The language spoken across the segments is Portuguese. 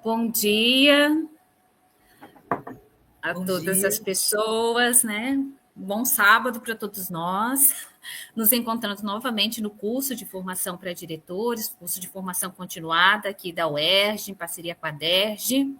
Bom dia a Bom todas as dia. pessoas, né? Bom sábado para todos nós. Nos encontrando novamente no curso de formação para diretores, curso de formação continuada aqui da UERJ, em parceria com a DERJ.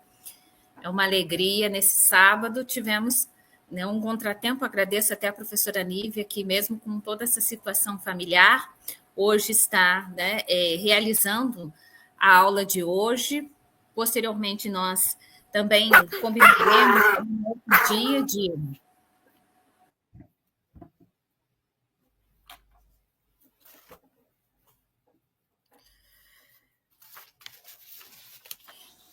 É uma alegria. Nesse sábado tivemos, né, um contratempo. Agradeço até a professora Nívia, que mesmo com toda essa situação familiar, hoje está, né, realizando a aula de hoje. Posteriormente, nós também combinaremos um outro dia de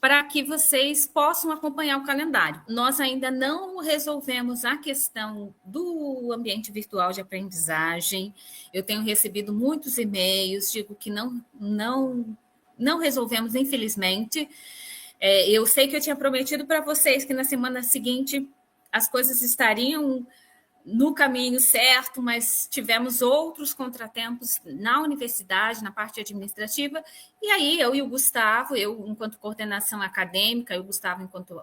para que vocês possam acompanhar o calendário. Nós ainda não resolvemos a questão do ambiente virtual de aprendizagem. Eu tenho recebido muitos e-mails, digo que não resolvemos, infelizmente. Eu sei que eu tinha prometido para vocês que na semana seguinte as coisas estariam no caminho certo, mas tivemos outros contratempos na universidade, na parte administrativa, e aí eu e o Gustavo, eu enquanto coordenação acadêmica, e o Gustavo enquanto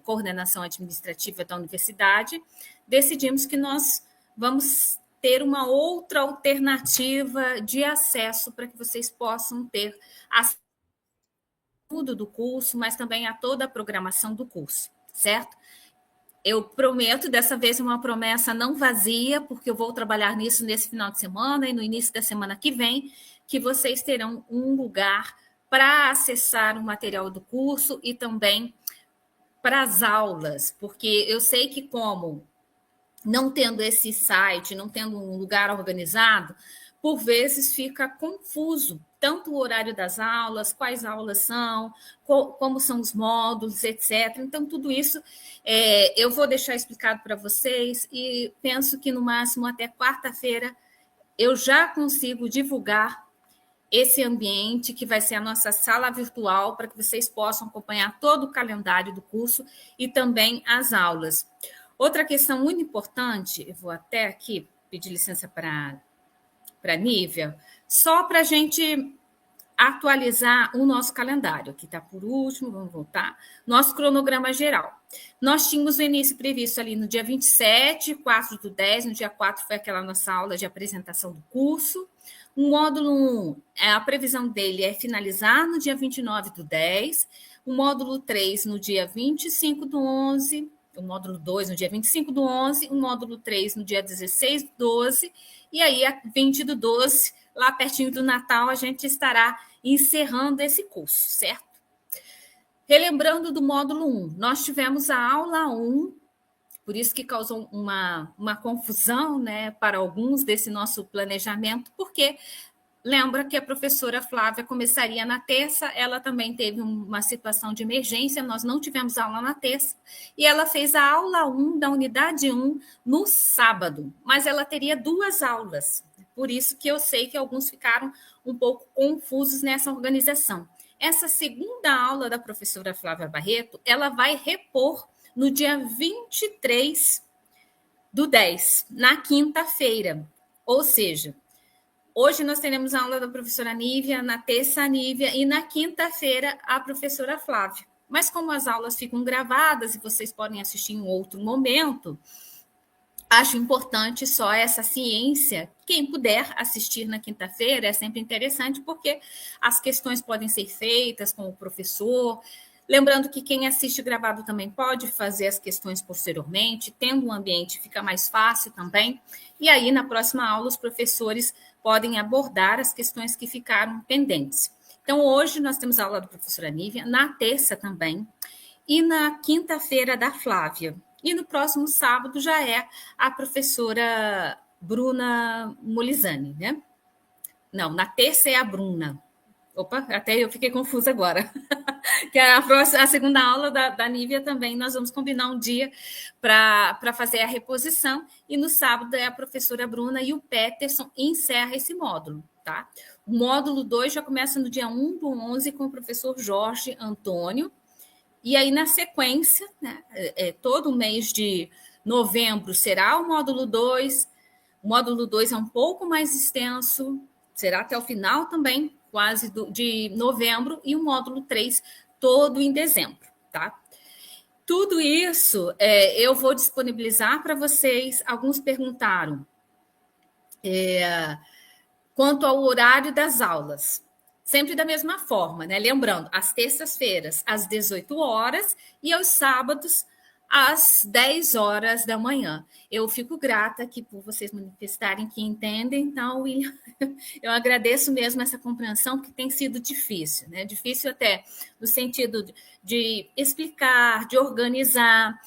coordenação administrativa da universidade, decidimos que nós vamos ter uma outra alternativa de acesso para que vocês possam ter acesso tudo do curso, mas também a toda a programação do curso, certo? Eu prometo, dessa vez, uma promessa não vazia, porque eu vou trabalhar nisso nesse final de semana e no início da semana que vem, que vocês terão um lugar para acessar o material do curso e também para as aulas, porque eu sei que como não tendo esse site, não tendo um lugar organizado, por vezes fica confuso, tanto o horário das aulas, quais aulas são, como são os módulos, etc. Então, tudo isso eu vou deixar explicado para vocês e penso que no máximo até quarta-feira eu já consigo divulgar esse ambiente que vai ser a nossa sala virtual para que vocês possam acompanhar todo o calendário do curso e também as aulas. Outra questão muito importante, eu vou até aqui pedir licença para a Nívia, só para a gente atualizar o nosso calendário, que está por último, vamos voltar, nosso cronograma geral. Nós tínhamos o início previsto ali no dia 27, 4/10, no dia 4 foi aquela nossa aula de apresentação do curso. O módulo 1, a previsão dele é finalizar no dia 29/10, o módulo 3 no dia 25/11, o módulo 2 no dia 25/11, o módulo 3 no dia 16/12, e aí a 20/12, lá pertinho do Natal, a gente estará encerrando esse curso, certo? Relembrando do módulo 1, nós tivemos a aula 1, por isso que causou uma confusão, né, para alguns desse nosso planejamento, porque lembra que a professora Flávia começaria na terça, ela também teve uma situação de emergência, nós não tivemos aula na terça, e ela fez a aula 1 da unidade 1 no sábado, mas ela teria duas aulas, por isso que eu sei que alguns ficaram um pouco confusos nessa organização. Essa segunda aula da professora Flávia Barreto, ela vai repor no dia 23/10, na quinta-feira, ou seja, hoje nós teremos a aula da professora Nívia, na terça a Nívia e na quinta-feira a professora Flávia. Mas como as aulas ficam gravadas e vocês podem assistir em outro momento, acho importante só essa ciência. Quem puder assistir na quinta-feira é sempre interessante, porque as questões podem ser feitas com o professor. Lembrando que quem assiste gravado também pode fazer as questões posteriormente, tendo um ambiente fica mais fácil também. E aí, na próxima aula, os professores podem abordar as questões que ficaram pendentes. Então, hoje nós temos a aula da professora Nívia, na terça também, e na quinta-feira da Flávia. E no próximo sábado já é a professora Bruna Molizani, né? Não, na terça é a Bruna. Opa, até eu fiquei confusa agora. Que é a segunda aula da Nívia também, nós vamos combinar um dia para fazer a reposição, e no sábado é a professora Bruna e o Peterson encerra esse módulo, tá? O módulo 2 já começa no dia 1/11 com o professor Jorge Antônio, e aí na sequência, né, todo mês de novembro será o módulo 2, o módulo 2 é um pouco mais extenso, será até o final também, quase de novembro, e o módulo 3 todo em dezembro, tá? Tudo isso eu vou disponibilizar para vocês. Alguns perguntaram quanto ao horário das aulas. Sempre da mesma forma, né? Lembrando, às terças-feiras, às 18 horas, e aos sábados, às 10 horas da manhã. Eu fico grata aqui por vocês manifestarem que entendem, então, William, eu agradeço mesmo essa compreensão, que tem sido difícil, né? Difícil até no sentido de explicar, de organizar.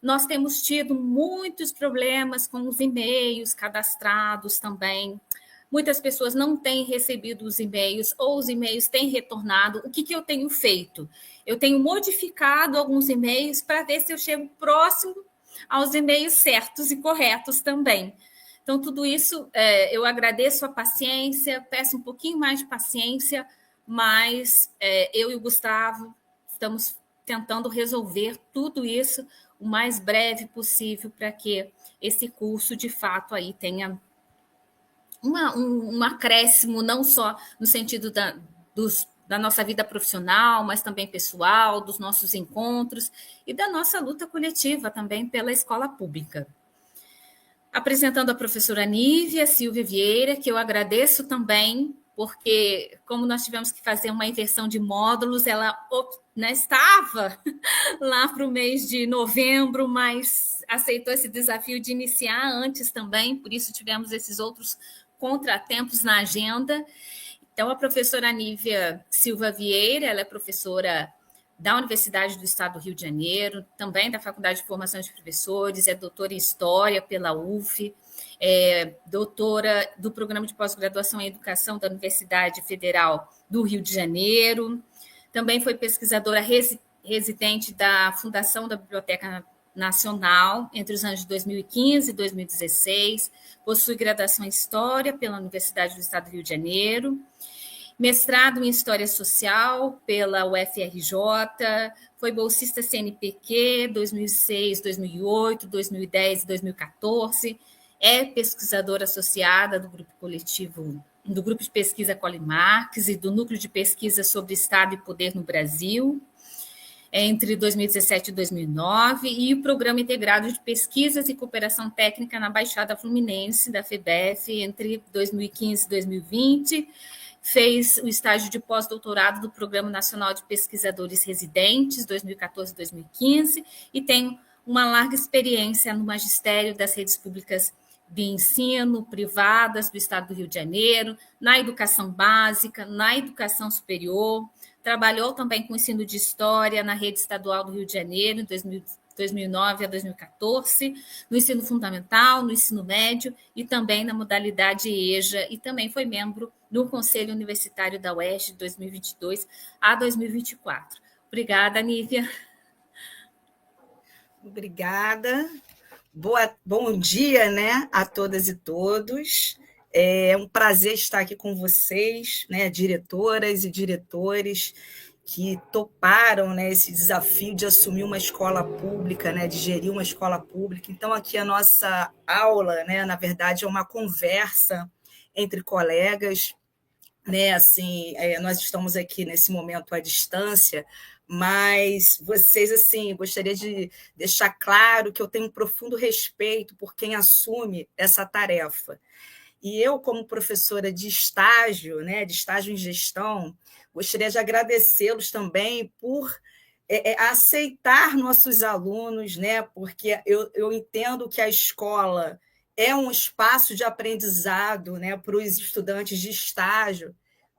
Nós temos tido muitos problemas com os e-mails cadastrados também. Muitas pessoas não têm recebido os e-mails ou os e-mails têm retornado. O que, que eu tenho feito? Eu tenho modificado alguns e-mails para ver se eu chego próximo aos e-mails certos e corretos também. Então, tudo isso, eu agradeço a paciência, peço um pouquinho mais de paciência, mas eu e o Gustavo estamos tentando resolver tudo isso o mais breve possível para que esse curso, de fato, aí tenha um acréscimo, não só no sentido da nossa vida profissional, mas também pessoal, dos nossos encontros e da nossa luta coletiva também pela escola pública. Apresentando a professora Nívia Silvia Vieira, que eu agradeço também, porque como nós tivemos que fazer uma inversão de módulos, ela estava lá para o mês de novembro, mas aceitou esse desafio de iniciar antes também, por isso tivemos esses outros contratempos na agenda. Então, a professora Nívia Silva Vieira, ela é professora da Universidade do Estado do Rio de Janeiro, também da Faculdade de Formação de Professores, é doutora em História pela UF, é doutora do Programa de Pós-Graduação em Educação da Universidade Federal do Rio de Janeiro, também foi pesquisadora residente da Fundação da Biblioteca Nacional entre os anos de 2015 e 2016, possui graduação em História pela Universidade do Estado do Rio de Janeiro, mestrado em História Social pela UFRJ, foi bolsista CNPq 2006, 2008, 2010 e 2014, é pesquisadora associada do grupo coletivo, do grupo de pesquisa Colin Marx e do núcleo de pesquisa sobre Estado e Poder no Brasil, entre 2017 e 2009, e o Programa Integrado de Pesquisas e Cooperação Técnica na Baixada Fluminense, da FEBEF, entre 2015 e 2020, fez o estágio de pós-doutorado do Programa Nacional de Pesquisadores Residentes, 2014-2015, e tem uma larga experiência no magistério das redes públicas de ensino privadas do Estado do Rio de Janeiro, na educação básica, na educação superior, trabalhou também com ensino de História na rede estadual do Rio de Janeiro, em 2009 a 2014, no ensino fundamental, no ensino médio e também na modalidade EJA, e também foi membro do Conselho Universitário da UERJ de 2022 a 2024. Obrigada, Nívia. Obrigada. Bom dia, né, a todas e todos. É um prazer estar aqui com vocês, né, diretoras e diretores que toparam, né, esse desafio de assumir uma escola pública, né, de gerir uma escola pública. Então, aqui a nossa aula, né, na verdade, é uma conversa entre colegas, né, assim, nós estamos aqui nesse momento à distância, mas vocês, assim, gostaria de deixar claro que eu tenho um profundo respeito por quem assume essa tarefa. E eu, como professora de estágio, né, de estágio em gestão, gostaria de agradecê-los também por aceitar nossos alunos, né, porque eu entendo que a escola é um espaço de aprendizado, né, para os estudantes de estágio,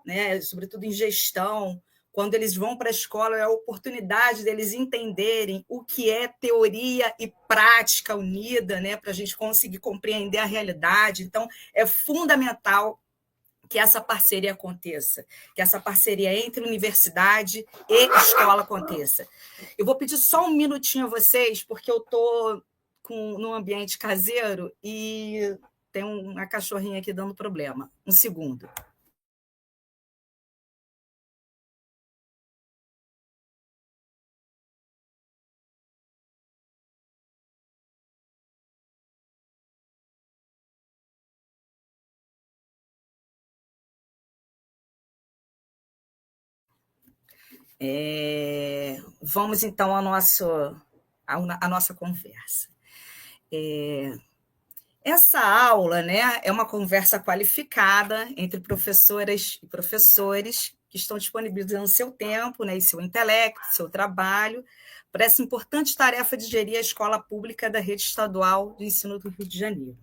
né, sobretudo em gestão. Quando eles vão para a escola, é a oportunidade deles entenderem o que é teoria e prática unida, né, para a gente conseguir compreender a realidade. Então, é fundamental que essa parceria aconteça, que essa parceria entre universidade e escola aconteça. Eu vou pedir só um minutinho a vocês, porque eu estou num ambiente caseiro e tem uma cachorrinha aqui dando problema. Um segundo. Vamos, então, à nossa conversa. Essa aula, né, é uma conversa qualificada entre professoras e professores que estão disponibilizando seu tempo, né, e seu intelecto, seu trabalho, para essa importante tarefa de gerir a escola pública da rede estadual de ensino do Rio de Janeiro.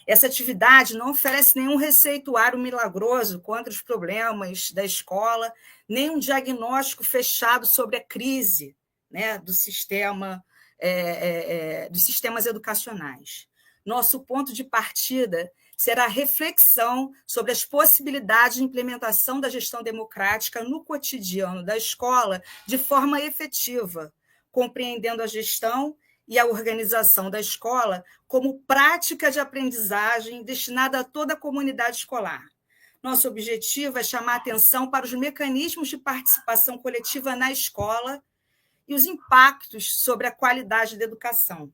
Essa atividade não oferece nenhum receituário milagroso contra os problemas da escola, nem um diagnóstico fechado sobre a crise, né, dos sistemas educacionais. Nosso ponto de partida será a reflexão sobre as possibilidades de implementação da gestão democrática no cotidiano da escola de forma efetiva, compreendendo a gestão e a organização da escola como prática de aprendizagem destinada a toda a comunidade escolar. Nosso objetivo é chamar atenção para os mecanismos de participação coletiva na escola e os impactos sobre a qualidade da educação.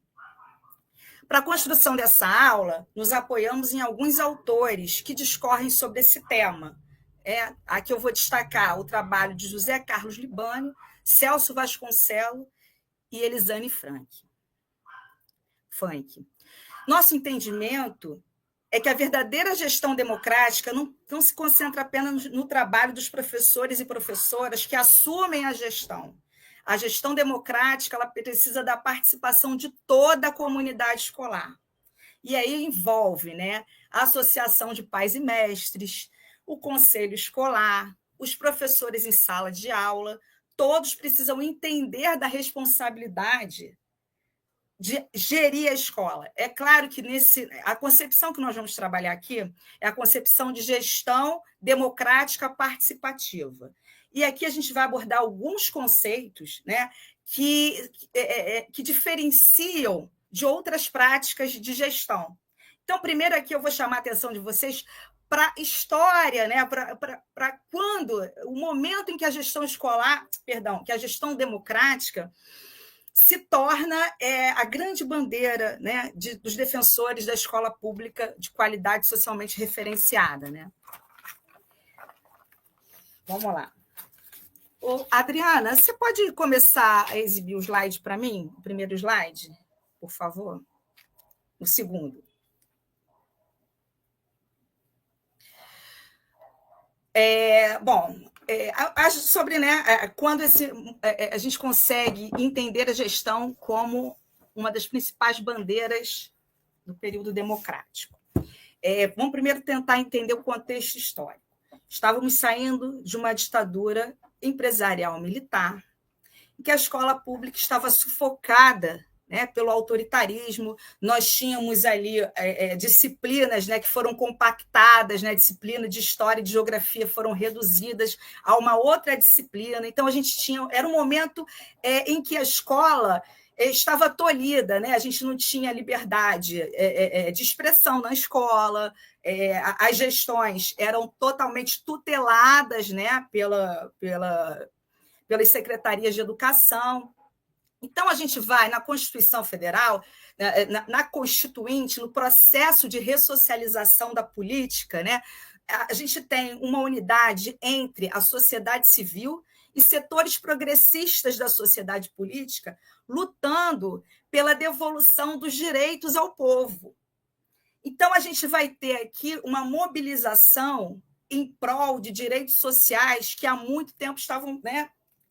Para a construção dessa aula, nos apoiamos em alguns autores que discorrem sobre esse tema. Aqui eu vou destacar o trabalho de José Carlos Libânio, Celso Vasconcelos e Elisane Funk. Nosso entendimento é que a verdadeira gestão democrática não se concentra apenas no trabalho dos professores e professoras que assumem a gestão. A gestão democrática ela precisa da participação de toda a comunidade escolar. E aí envolve, né, a associação de pais e mestres, o conselho escolar, os professores em sala de aula, todos precisam entender da responsabilidade de gerir a escola. É claro que a concepção que nós vamos trabalhar aqui é a concepção de gestão democrática participativa. E aqui a gente vai abordar alguns conceitos, né, que diferenciam de outras práticas de gestão. Então, primeiro aqui eu vou chamar a atenção de vocês para a história, né, para quando, o momento em que a gestão que a gestão democrática se torna a grande bandeira, né, dos defensores da escola pública de qualidade socialmente referenciada. Né? Vamos lá. Adriana, você pode começar a exibir o slide para mim? O primeiro slide, por favor? O segundo. Sobre, né, quando a gente consegue entender a gestão como uma das principais bandeiras do período democrático. Vamos primeiro tentar entender o contexto histórico. Estávamos saindo de uma ditadura empresarial militar, em que a escola pública estava sufocada, né, pelo autoritarismo. Nós tínhamos ali disciplinas, né, que foram compactadas, né, disciplina de história e de geografia foram reduzidas a uma outra disciplina. Então, era um momento em que a escola estava tolhida, né? A gente não tinha liberdade de expressão na escola, as gestões eram totalmente tuteladas, né, pelas secretarias de educação. Então, a gente vai na Constituição Federal, na Constituinte, no processo de ressocialização da política, né? A gente tem uma unidade entre a sociedade civil e setores progressistas da sociedade política lutando pela devolução dos direitos ao povo. Então, a gente vai ter aqui uma mobilização em prol de direitos sociais que há muito tempo estavam, né,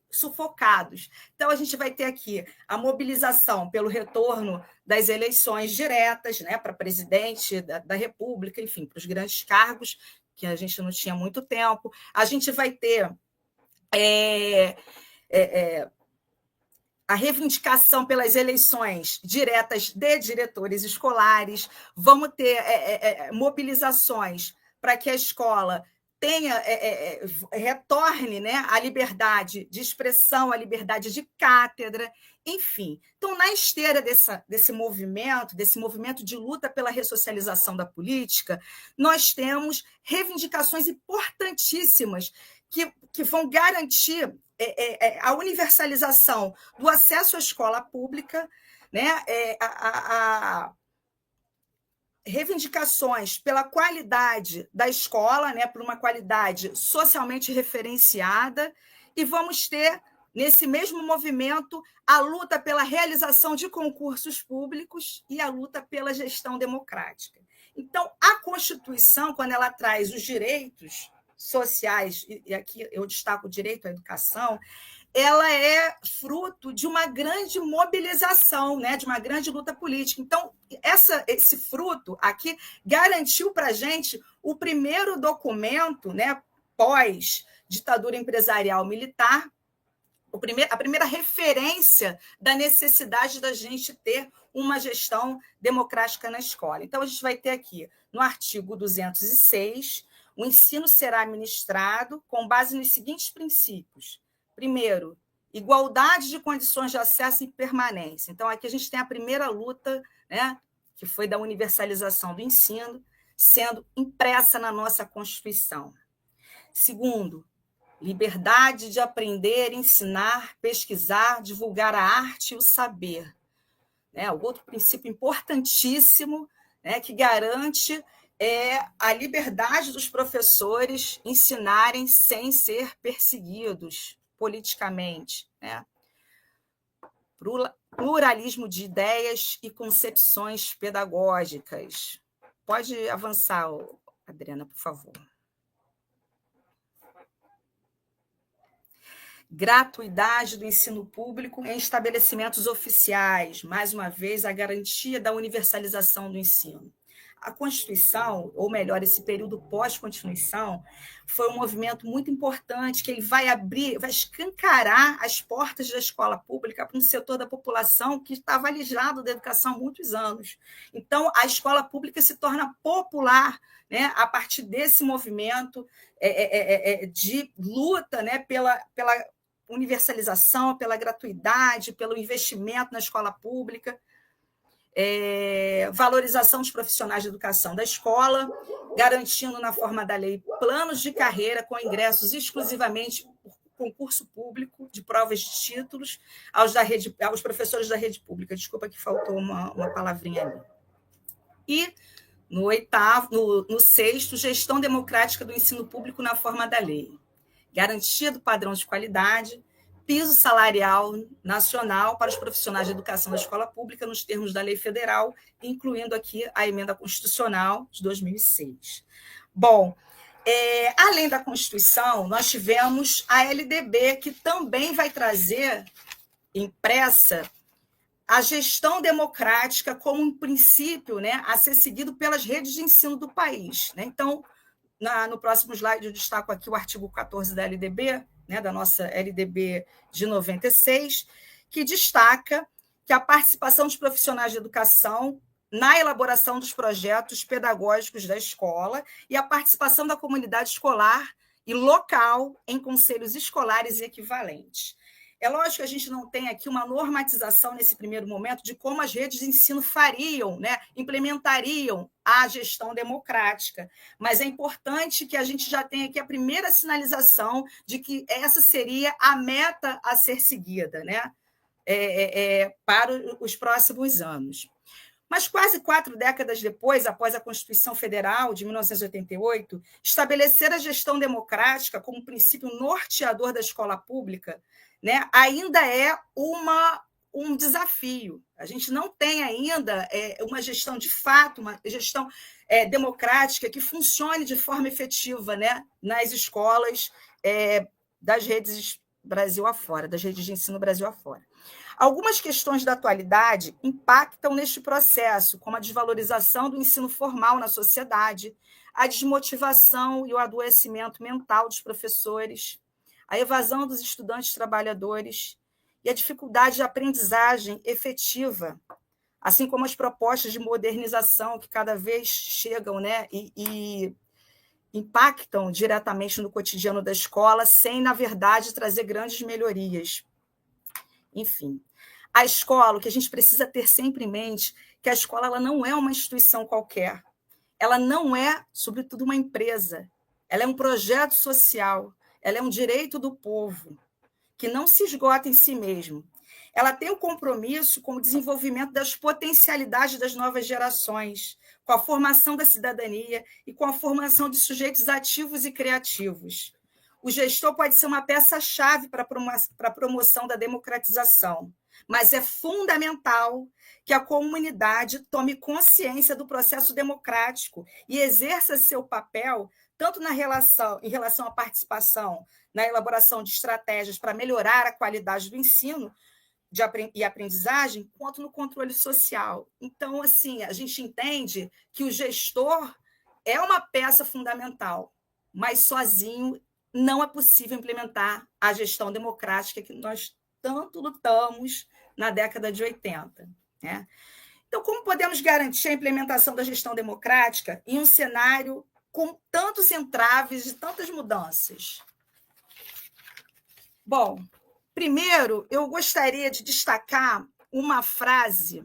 sufocados. Então, a gente vai ter aqui a mobilização pelo retorno das eleições diretas, né, para presidente da República, enfim, para os grandes cargos, que a gente não tinha muito tempo. A gente vai ter a reivindicação pelas eleições diretas de diretores escolares, vamos ter mobilizações para que a escola retorne, né, a liberdade de expressão, a liberdade de cátedra, enfim. Então, na esteira desse movimento de luta pela ressocialização da política, nós temos reivindicações importantíssimas que vão garantir a universalização do acesso à escola pública, né, reivindicações pela qualidade da escola, né, por uma qualidade socialmente referenciada e vamos ter, nesse mesmo movimento, a luta pela realização de concursos públicos e a luta pela gestão democrática. Então, a Constituição, quando ela traz os direitos sociais, e aqui eu destaco o direito à educação, ela é fruto de uma grande mobilização, né, de uma grande luta política. Então, esse fruto aqui garantiu para a gente o primeiro documento, né, pós-ditadura empresarial militar, a primeira referência da necessidade da gente ter uma gestão democrática na escola. Então, a gente vai ter aqui, no artigo 206, o ensino será administrado com base nos seguintes princípios. Primeiro, igualdade de condições de acesso e permanência. Então, aqui a gente tem a primeira luta, né, que foi da universalização do ensino, sendo impressa na nossa Constituição. Segundo, liberdade de aprender, ensinar, pesquisar, divulgar a arte e o saber. O outro princípio importantíssimo, né, que garante a liberdade dos professores ensinarem sem ser perseguidos politicamente, né? Pluralismo de ideias e concepções pedagógicas. Pode avançar, Adriana, por favor. Gratuidade do ensino público em estabelecimentos oficiais, mais uma vez, a garantia da universalização do ensino. A Constituição, ou melhor, esse período pós-Constituição, foi um movimento muito importante, que ele vai escancarar as portas da escola pública para um setor da população que estava alijado da educação há muitos anos. Então, a escola pública se torna popular, né, a partir desse movimento de luta, né, pela universalização, pela gratuidade, pelo investimento na escola pública. Valorização dos profissionais de educação da escola, garantindo, na forma da lei, planos de carreira com ingressos exclusivamente por concurso público de provas de títulos aos professores da rede pública. Desculpa que faltou uma palavrinha ali. E, no sexto, gestão democrática do ensino público na forma da lei. Garantia do padrão de qualidade, piso salarial nacional para os profissionais de educação da escola pública nos termos da lei federal, incluindo aqui a emenda constitucional de 2006. Bom, além da Constituição, nós tivemos a LDB, que também vai trazer impressa a gestão democrática como um princípio, né, a ser seguido pelas redes de ensino do país, né? Então, no próximo slide, eu destaco aqui o artigo 14 da LDB, né, da nossa LDB de 96, que destaca que a participação dos profissionais de educação na elaboração dos projetos pedagógicos da escola e a participação da comunidade escolar e local em conselhos escolares e equivalentes. É lógico que a gente não tem aqui uma normatização nesse primeiro momento de como as redes de ensino fariam, né, implementariam a gestão democrática, mas é importante que a gente já tenha aqui a primeira sinalização de que essa seria a meta a ser seguida, né, para os próximos anos. Mas quase 4 décadas depois, após a Constituição Federal de 1988, estabelecer a gestão democrática como princípio norteador da escola pública, né, ainda é um desafio. A gente não tem ainda uma gestão de fato, uma gestão democrática que funcione de forma efetiva, né, nas escolas das redes Brasil afora, das redes de ensino Brasil afora. Algumas questões da atualidade impactam neste processo, como a desvalorização do ensino formal na sociedade, a desmotivação e o adoecimento mental dos professores, a evasão dos estudantes trabalhadores e a dificuldade de aprendizagem efetiva, assim como as propostas de modernização que cada vez chegam, né, e impactam diretamente no cotidiano da escola, sem, na verdade, trazer grandes melhorias. Enfim, a escola, o que a gente precisa ter sempre em mente, que a escola ela não é uma instituição qualquer, ela não é, sobretudo, uma empresa, ela é um projeto social, ela é um direito do povo, que não se esgota em si mesmo. Ela tem um compromisso com o desenvolvimento das potencialidades das novas gerações, com a formação da cidadania e com a formação de sujeitos ativos e criativos. o gestor pode ser uma peça-chave para a promoção da democratização, mas é fundamental que a comunidade tome consciência do processo democrático e exerça seu papel tanto em relação à participação na elaboração de estratégias para melhorar a qualidade do ensino e aprendizagem, quanto no controle social. Então, assim, a gente entende que o gestor é uma peça fundamental, mas sozinho não é possível implementar a gestão democrática que nós tanto lutamos na década de 80. Né? Então, como podemos garantir a implementação da gestão democrática em um cenário com tantos entraves e tantas mudanças? Bom, primeiro, eu gostaria de destacar uma frase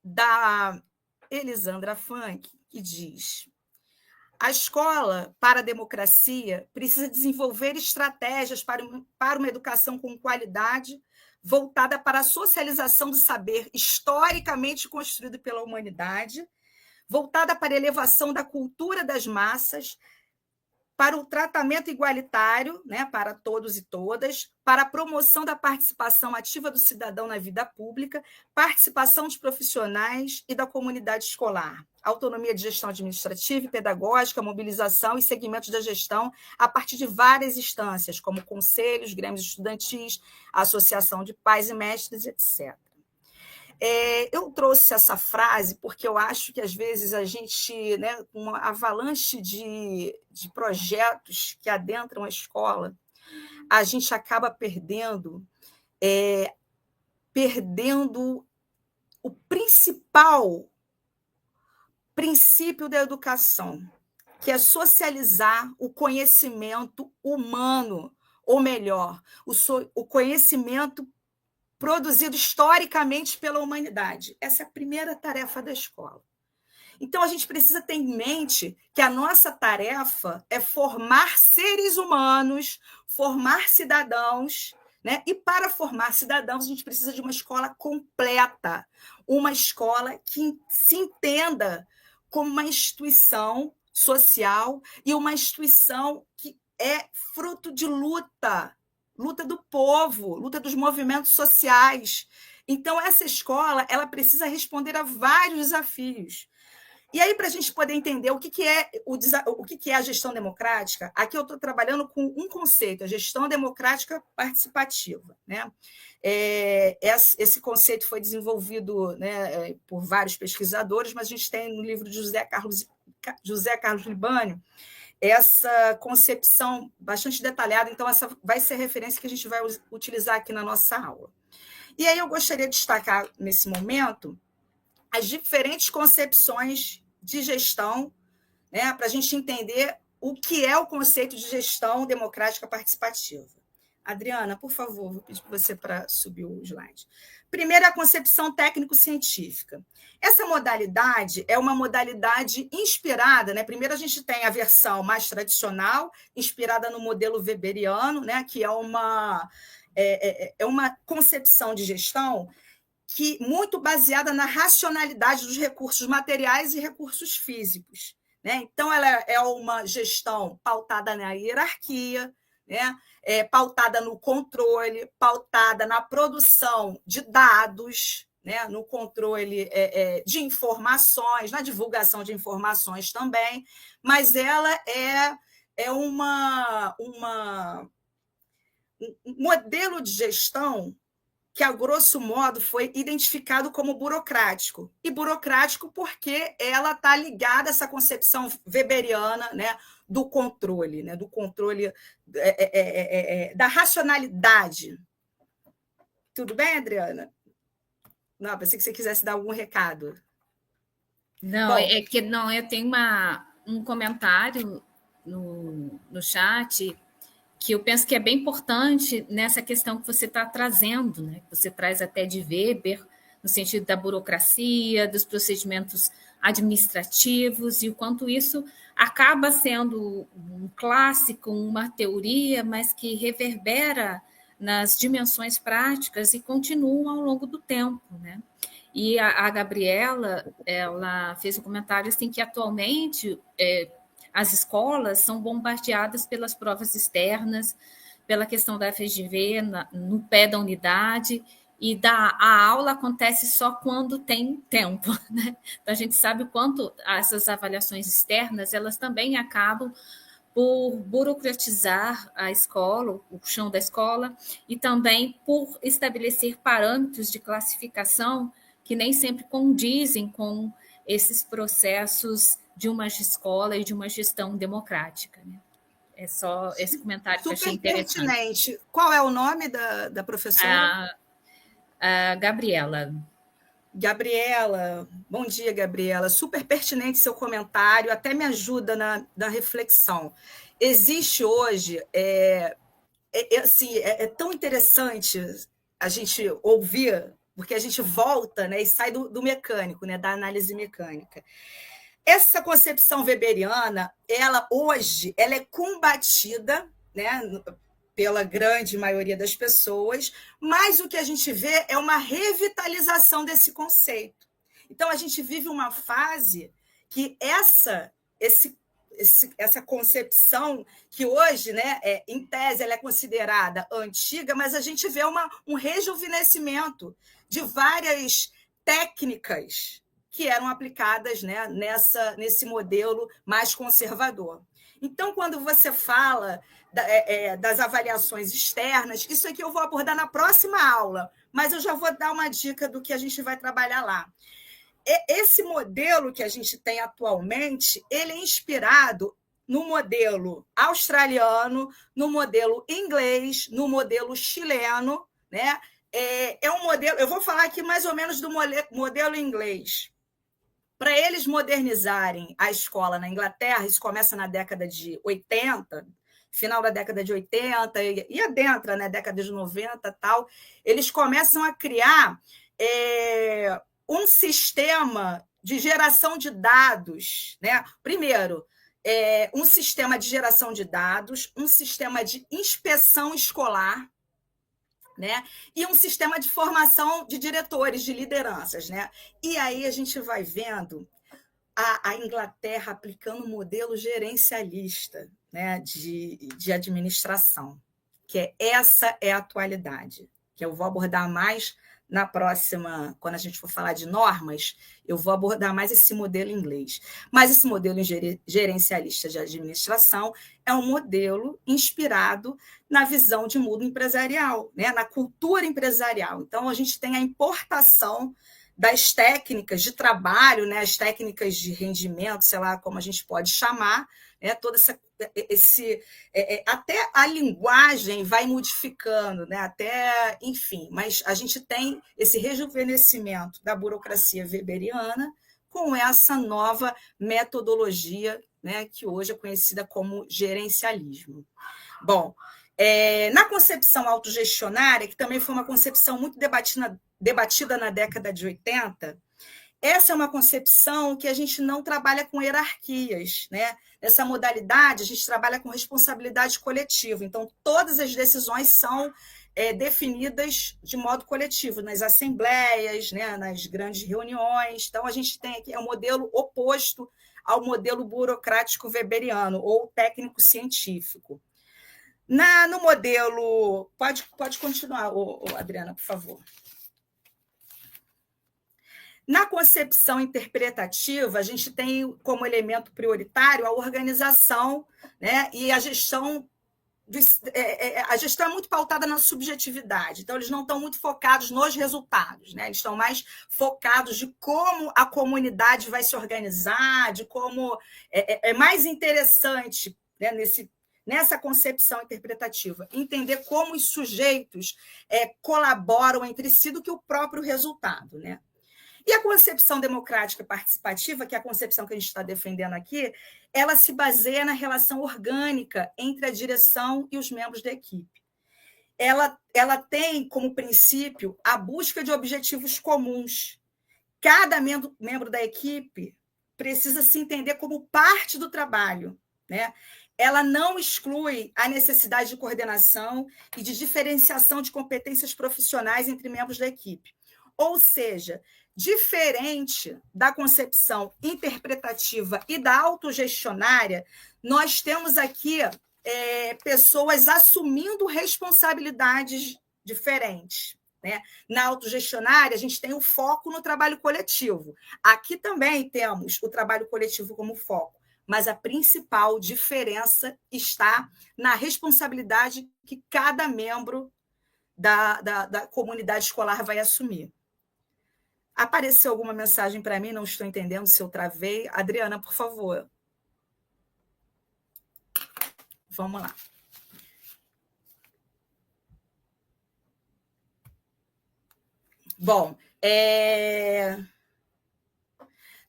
da Elisandra Funk, que diz: a escola para a democracia precisa desenvolver estratégias para uma educação com qualidade, voltada para a socialização do saber historicamente construído pela humanidade, voltada para a elevação da cultura das massas, para o tratamento igualitário, né, para todos e todas, para a promoção da participação ativa do cidadão na vida pública, participação dos profissionais e da comunidade escolar, autonomia de gestão administrativa e pedagógica, mobilização e segmentos da gestão a partir de várias instâncias, como conselhos, grêmios estudantis, associação de pais e mestres, etc. Eu trouxe essa frase porque eu acho que, às vezes, a gente, né, com uma avalanche de projetos que adentram a escola, a gente acaba perdendo o principal princípio da educação, que é socializar o conhecimento humano, ou melhor, o conhecimento produzido historicamente pela humanidade. Essa é a primeira tarefa da escola. Então, a gente precisa ter em mente que a nossa tarefa é formar seres humanos, formar cidadãos, né? E para formar cidadãos, a gente precisa de uma escola completa, uma escola que se entenda como uma instituição social e uma instituição que é fruto de luta do povo, luta dos movimentos sociais. Então, essa escola ela precisa responder a vários desafios. E aí, para a gente poder entender o que é a gestão democrática, aqui eu estou trabalhando com um conceito, a gestão democrática participativa. Né? Esse conceito foi desenvolvido, né, por vários pesquisadores, mas a gente tem no livro de José Carlos Libânio essa concepção bastante detalhada, então essa vai ser a referência que a gente vai utilizar aqui na nossa aula. E aí eu gostaria de destacar, nesse momento, as diferentes concepções de gestão, né, para a gente entender o que é o conceito de gestão democrática participativa. Adriana, por favor, vou pedir para você para subir o slide. Primeiro, a concepção técnico-científica. Essa modalidade é uma modalidade inspirada, né? Primeiro, a gente tem a versão mais tradicional, inspirada no modelo weberiano, né? Que é uma concepção de gestão que muito baseada na racionalidade dos recursos materiais e recursos físicos. Né? Então, ela é uma gestão pautada na hierarquia, né? Pautada no controle, pautada na produção de dados, né? No controle de informações, na divulgação de informações também, mas ela é um modelo de gestão que, a grosso modo, foi identificado como burocrático. E burocrático porque ela está ligada a essa concepção weberiana, né, do controle, né, do controle da racionalidade. Tudo bem, Adriana? Não, pensei que você quisesse dar algum recado. Não, bom, eu tenho um comentário no chat que eu penso que é bem importante nessa questão que você está trazendo, né? Que você traz até de Weber, no sentido da burocracia, dos procedimentos administrativos, e o quanto isso acaba sendo um clássico, uma teoria, mas que reverbera nas dimensões práticas e continua ao longo do tempo, né? E a Gabriela, ela fez um comentário assim que atualmente as escolas são bombardeadas pelas provas externas, pela questão da FGV no pé da unidade, e a aula acontece só quando tem tempo, né? Então, a gente sabe o quanto essas avaliações externas, elas também acabam por burocratizar a escola, o chão da escola, e também por estabelecer parâmetros de classificação que nem sempre condizem com esses processos de uma escola e de uma gestão democrática, né? É só esse comentário que eu achei interessante. Pertinente. Qual é o nome da professora? A Gabriela. Gabriela, bom dia, Gabriela. Super pertinente seu comentário, até me ajuda na reflexão. Existe hoje, assim, tão interessante a gente ouvir, porque a gente volta, né, e sai do mecânico, né, da análise mecânica. Essa concepção weberiana, hoje, ela é combatida, né, pela grande maioria das pessoas, mas o que a gente vê é uma revitalização desse conceito. Então, a gente vive uma fase que essa concepção, que hoje, né, em tese, ela é considerada antiga, mas a gente vê um rejuvenescimento de várias técnicas que eram aplicadas, né, nesse modelo mais conservador. Então, quando você fala das avaliações externas, isso aqui eu vou abordar na próxima aula, mas eu já vou dar uma dica do que a gente vai trabalhar lá. Esse modelo que a gente tem atualmente, ele é inspirado no modelo australiano, no modelo inglês, no modelo chileno, né? É um modelo, eu vou falar aqui mais ou menos do modelo inglês. Para eles modernizarem a escola na Inglaterra, isso começa na década de 80, final da década de 80, e adentra na década de 90 tal, eles começam a criar um sistema de geração de dados, né? Primeiro, um sistema de geração de dados, um sistema de inspeção escolar, né? E um sistema de formação de diretores, de lideranças, né? E aí a gente vai vendo a Inglaterra aplicando um modelo gerencialista, né? de administração, que essa é a atualidade, que eu vou abordar mais na próxima, quando a gente for falar de normas, eu vou abordar mais esse modelo inglês. Mas esse modelo gerencialista de administração é um modelo inspirado na visão de mundo empresarial, né? Na cultura empresarial. Então, a gente tem a importação das técnicas de trabalho, né? As técnicas de rendimento, sei lá como a gente pode chamar, né? Toda até a linguagem vai modificando, né? Até, enfim, mas a gente tem esse rejuvenescimento da burocracia weberiana com essa nova metodologia, né? Que hoje é conhecida como gerencialismo. Bom, na concepção autogestionária, que também foi uma concepção muito debatida na década de 80, essa é uma concepção que a gente não trabalha com hierarquias, né? Nessa modalidade, a gente trabalha com responsabilidade coletiva. Então, todas as decisões são definidas de modo coletivo, nas assembleias, né? Nas grandes reuniões. Então, a gente tem aqui um modelo oposto ao modelo burocrático weberiano ou técnico-científico. No modelo... Pode continuar, Adriana, por favor. Na concepção interpretativa, a gente tem como elemento prioritário a organização, né? E a gestão. A gestão é muito pautada na subjetividade, então eles não estão muito focados nos resultados, né? Eles estão mais focados de como a comunidade vai se organizar, de como é mais interessante, né, nessa concepção interpretativa, entender como os sujeitos colaboram entre si do que o próprio resultado, né? E a concepção democrática participativa, que é a concepção que a gente está defendendo aqui, ela se baseia na relação orgânica entre a direção e os membros da equipe. Ela tem como princípio a busca de objetivos comuns. Cada membro da equipe precisa se entender como parte do trabalho, né? Ela não exclui a necessidade de coordenação e de diferenciação de competências profissionais entre membros da equipe. Ou seja, Diferente da concepção interpretativa e da autogestionária, nós temos aqui pessoas assumindo responsabilidades diferentes. Né? Na autogestionária, a gente tem o foco no trabalho coletivo. Aqui também temos o trabalho coletivo como foco, mas a principal diferença está na responsabilidade que cada membro da comunidade escolar vai assumir. Apareceu alguma mensagem para mim? Não estou entendendo se eu travei. Adriana, por favor. Vamos lá. Bom,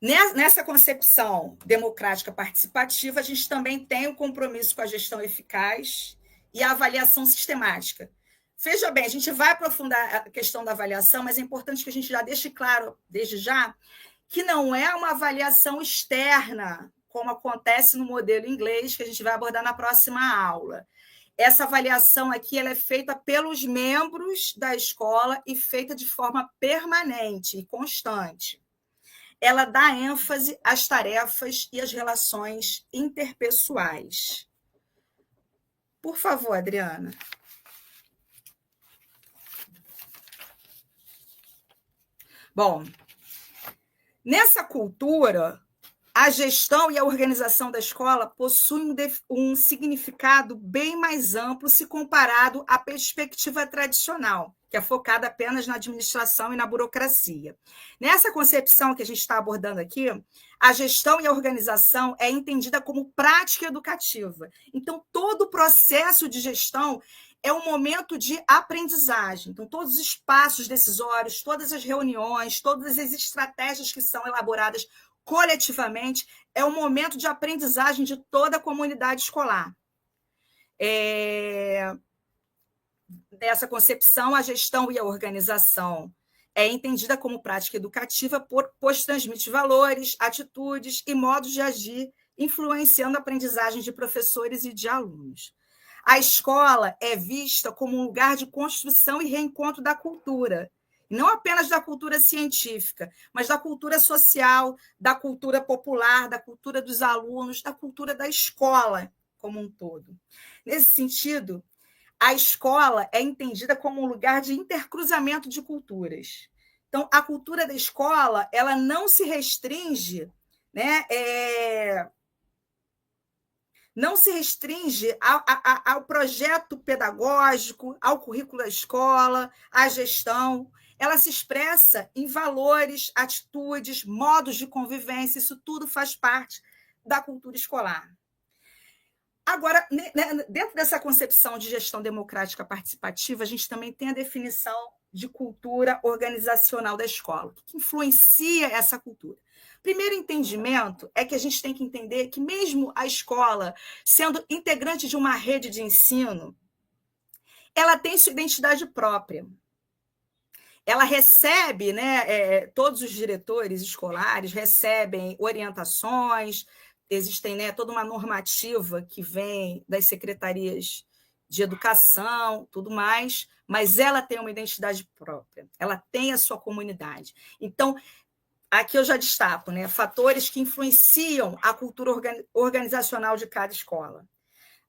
nessa concepção democrática participativa, a gente também tem o compromisso com a gestão eficaz e a avaliação sistemática. Veja bem, a gente vai aprofundar a questão da avaliação, mas é importante que a gente já deixe claro, desde já, que não é uma avaliação externa, como acontece no modelo inglês, que a gente vai abordar na próxima aula. Essa avaliação aqui ela é feita pelos membros da escola e feita de forma permanente e constante. Ela dá ênfase às tarefas e às relações interpessoais. Por favor, Adriana. Bom, nessa cultura, a gestão e a organização da escola possuem um significado bem mais amplo se comparado à perspectiva tradicional, que é focada apenas na administração e na burocracia. Nessa concepção que a gente está abordando aqui, a gestão e a organização é entendida como prática educativa. Então, todo o processo de gestão é um momento de aprendizagem. Então, todos os espaços decisórios, todas as reuniões, todas as estratégias que são elaboradas coletivamente, é um momento de aprendizagem de toda a comunidade escolar. Nessa concepção, a gestão e a organização é entendida como prática educativa, pois transmite valores, atitudes e modos de agir, influenciando a aprendizagem de professores e de alunos. A escola é vista como um lugar de construção e reencontro da cultura, não apenas da cultura científica, mas da cultura social, da cultura popular, da cultura dos alunos, da cultura da escola como um todo. Nesse sentido, a escola é entendida como um lugar de intercruzamento de culturas. Então, a cultura da escola ela não se restringe, né, não se restringe ao projeto pedagógico, ao currículo da escola, à gestão. Ela se expressa em valores, atitudes, modos de convivência, isso tudo faz parte da cultura escolar. Agora, dentro dessa concepção de gestão democrática participativa, a gente também tem a definição de cultura organizacional da escola. O que influencia essa cultura? Primeiro entendimento é que a gente tem que entender que mesmo a escola, sendo integrante de uma rede de ensino, ela tem sua identidade própria. Ela recebe, né, todos os diretores escolares recebem orientações, existem, né, toda uma normativa que vem das secretarias de educação, tudo mais, mas ela tem uma identidade própria, ela tem a sua comunidade. Então, aqui eu já destaco, né, fatores que influenciam a cultura organizacional de cada escola.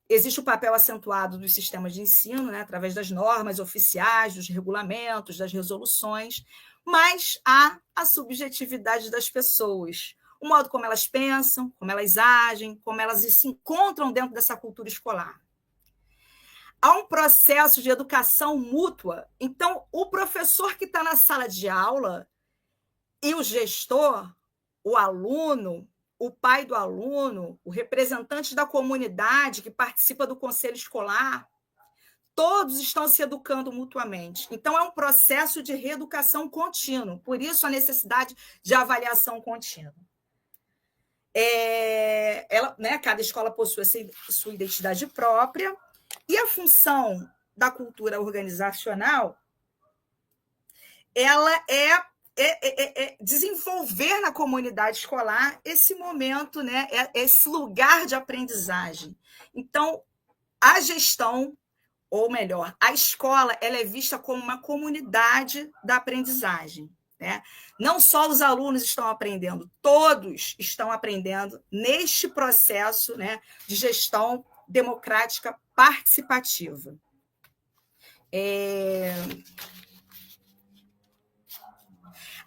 Existe o papel acentuado dos sistemas de ensino, né, através das normas oficiais, dos regulamentos, das resoluções, mas há a subjetividade das pessoas, o modo como elas pensam, como elas agem, como elas se encontram dentro dessa cultura escolar. Há um processo de educação mútua, então o professor que está na sala de aula e o gestor, o aluno, o pai do aluno, o representante da comunidade que participa do conselho escolar, todos estão se educando mutuamente. Então, é um processo de reeducação contínuo, por isso a necessidade de avaliação contínua. Cada escola possui sua identidade própria, e a função da cultura organizacional ela é desenvolver na comunidade escolar esse momento, né, esse lugar de aprendizagem. Então, a gestão, ou melhor, a escola, ela é vista como uma comunidade da aprendizagem. né? Não só os alunos estão aprendendo, todos estão aprendendo neste processo, né, de gestão democrática participativa.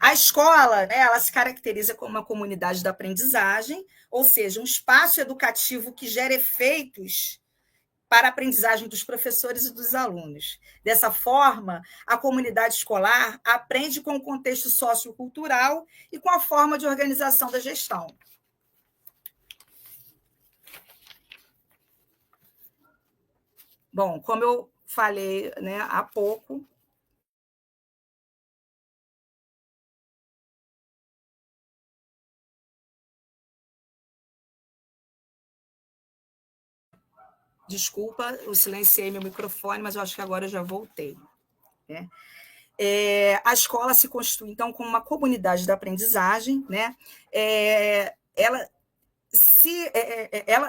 A escola, né, ela se caracteriza como uma comunidade da aprendizagem, ou seja, um espaço educativo que gera efeitos para a aprendizagem dos professores e dos alunos. Dessa forma, a comunidade escolar aprende com o contexto sociocultural e com a forma de organização da gestão. Bom, como eu falei, né, há pouco, desculpa, eu silenciei meu microfone, mas eu acho que agora eu já voltei, né? A escola se constitui, então, como uma comunidade da aprendizagem, né? Ela,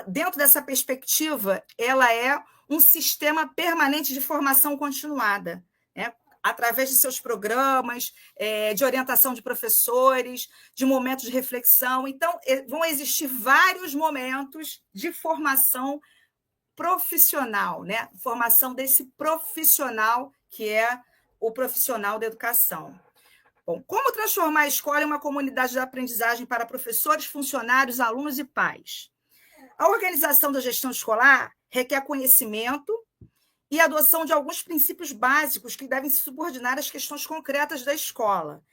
dentro dessa perspectiva, ela é um sistema permanente de formação continuada, né? Através de seus programas, de orientação de professores, de momentos de reflexão. Então, vão existir vários momentos de formação profissional, né? Formação desse profissional que é o profissional da educação. Bom, como transformar a escola em uma comunidade de aprendizagem para professores, funcionários, alunos e pais? A organização da gestão escolar requer conhecimento e adoção de alguns princípios básicos que devem se subordinar às questões concretas da escola.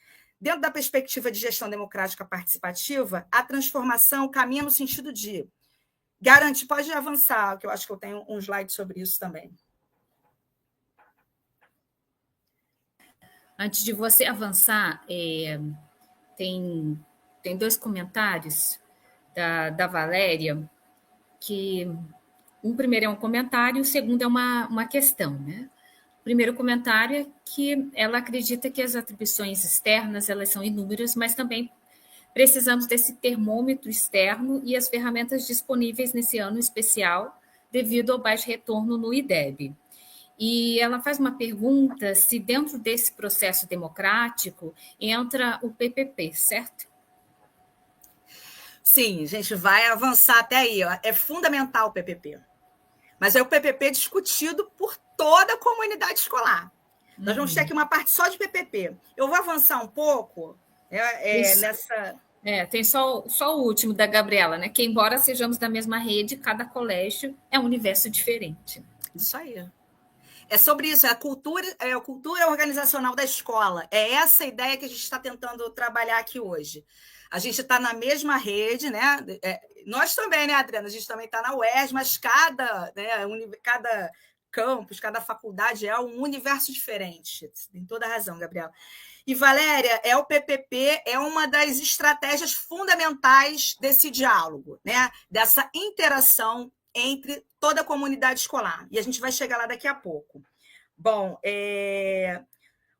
Dentro da perspectiva de gestão democrática participativa, a transformação caminha no sentido de garantir, pode avançar, que eu acho que eu tenho um slide sobre isso também. Antes de você avançar, tem 2 comentários da Valéria, que um primeiro é um comentário, o segundo é uma questão, né? O primeiro comentário é que ela acredita que as atribuições externas elas são inúmeras, mas também precisamos desse termômetro externo e as ferramentas disponíveis nesse ano especial devido ao baixo retorno no IDEB. E ela faz uma pergunta se dentro desse processo democrático entra o PPP, certo? Sim, a gente vai avançar até aí. É fundamental o PPP. Mas é o PPP discutido por toda a comunidade escolar. Nós vamos ter aqui uma parte só de PPP. Eu vou avançar um pouco nessa... tem só o último da Gabriela, né? Que embora sejamos da mesma rede, cada colégio é um universo diferente. Isso aí. É sobre isso, a cultura organizacional da escola. É essa ideia que a gente está tentando trabalhar aqui hoje. A gente está na mesma rede, né? Nós também, né, Adriana? A gente também está na UERJ, mas cada campus, cada faculdade é um universo diferente. Tem toda a razão, Gabriela. E, Valéria, o PPP é uma das estratégias fundamentais desse diálogo, né? Dessa interação entre toda a comunidade escolar. E a gente vai chegar lá daqui a pouco. Bom,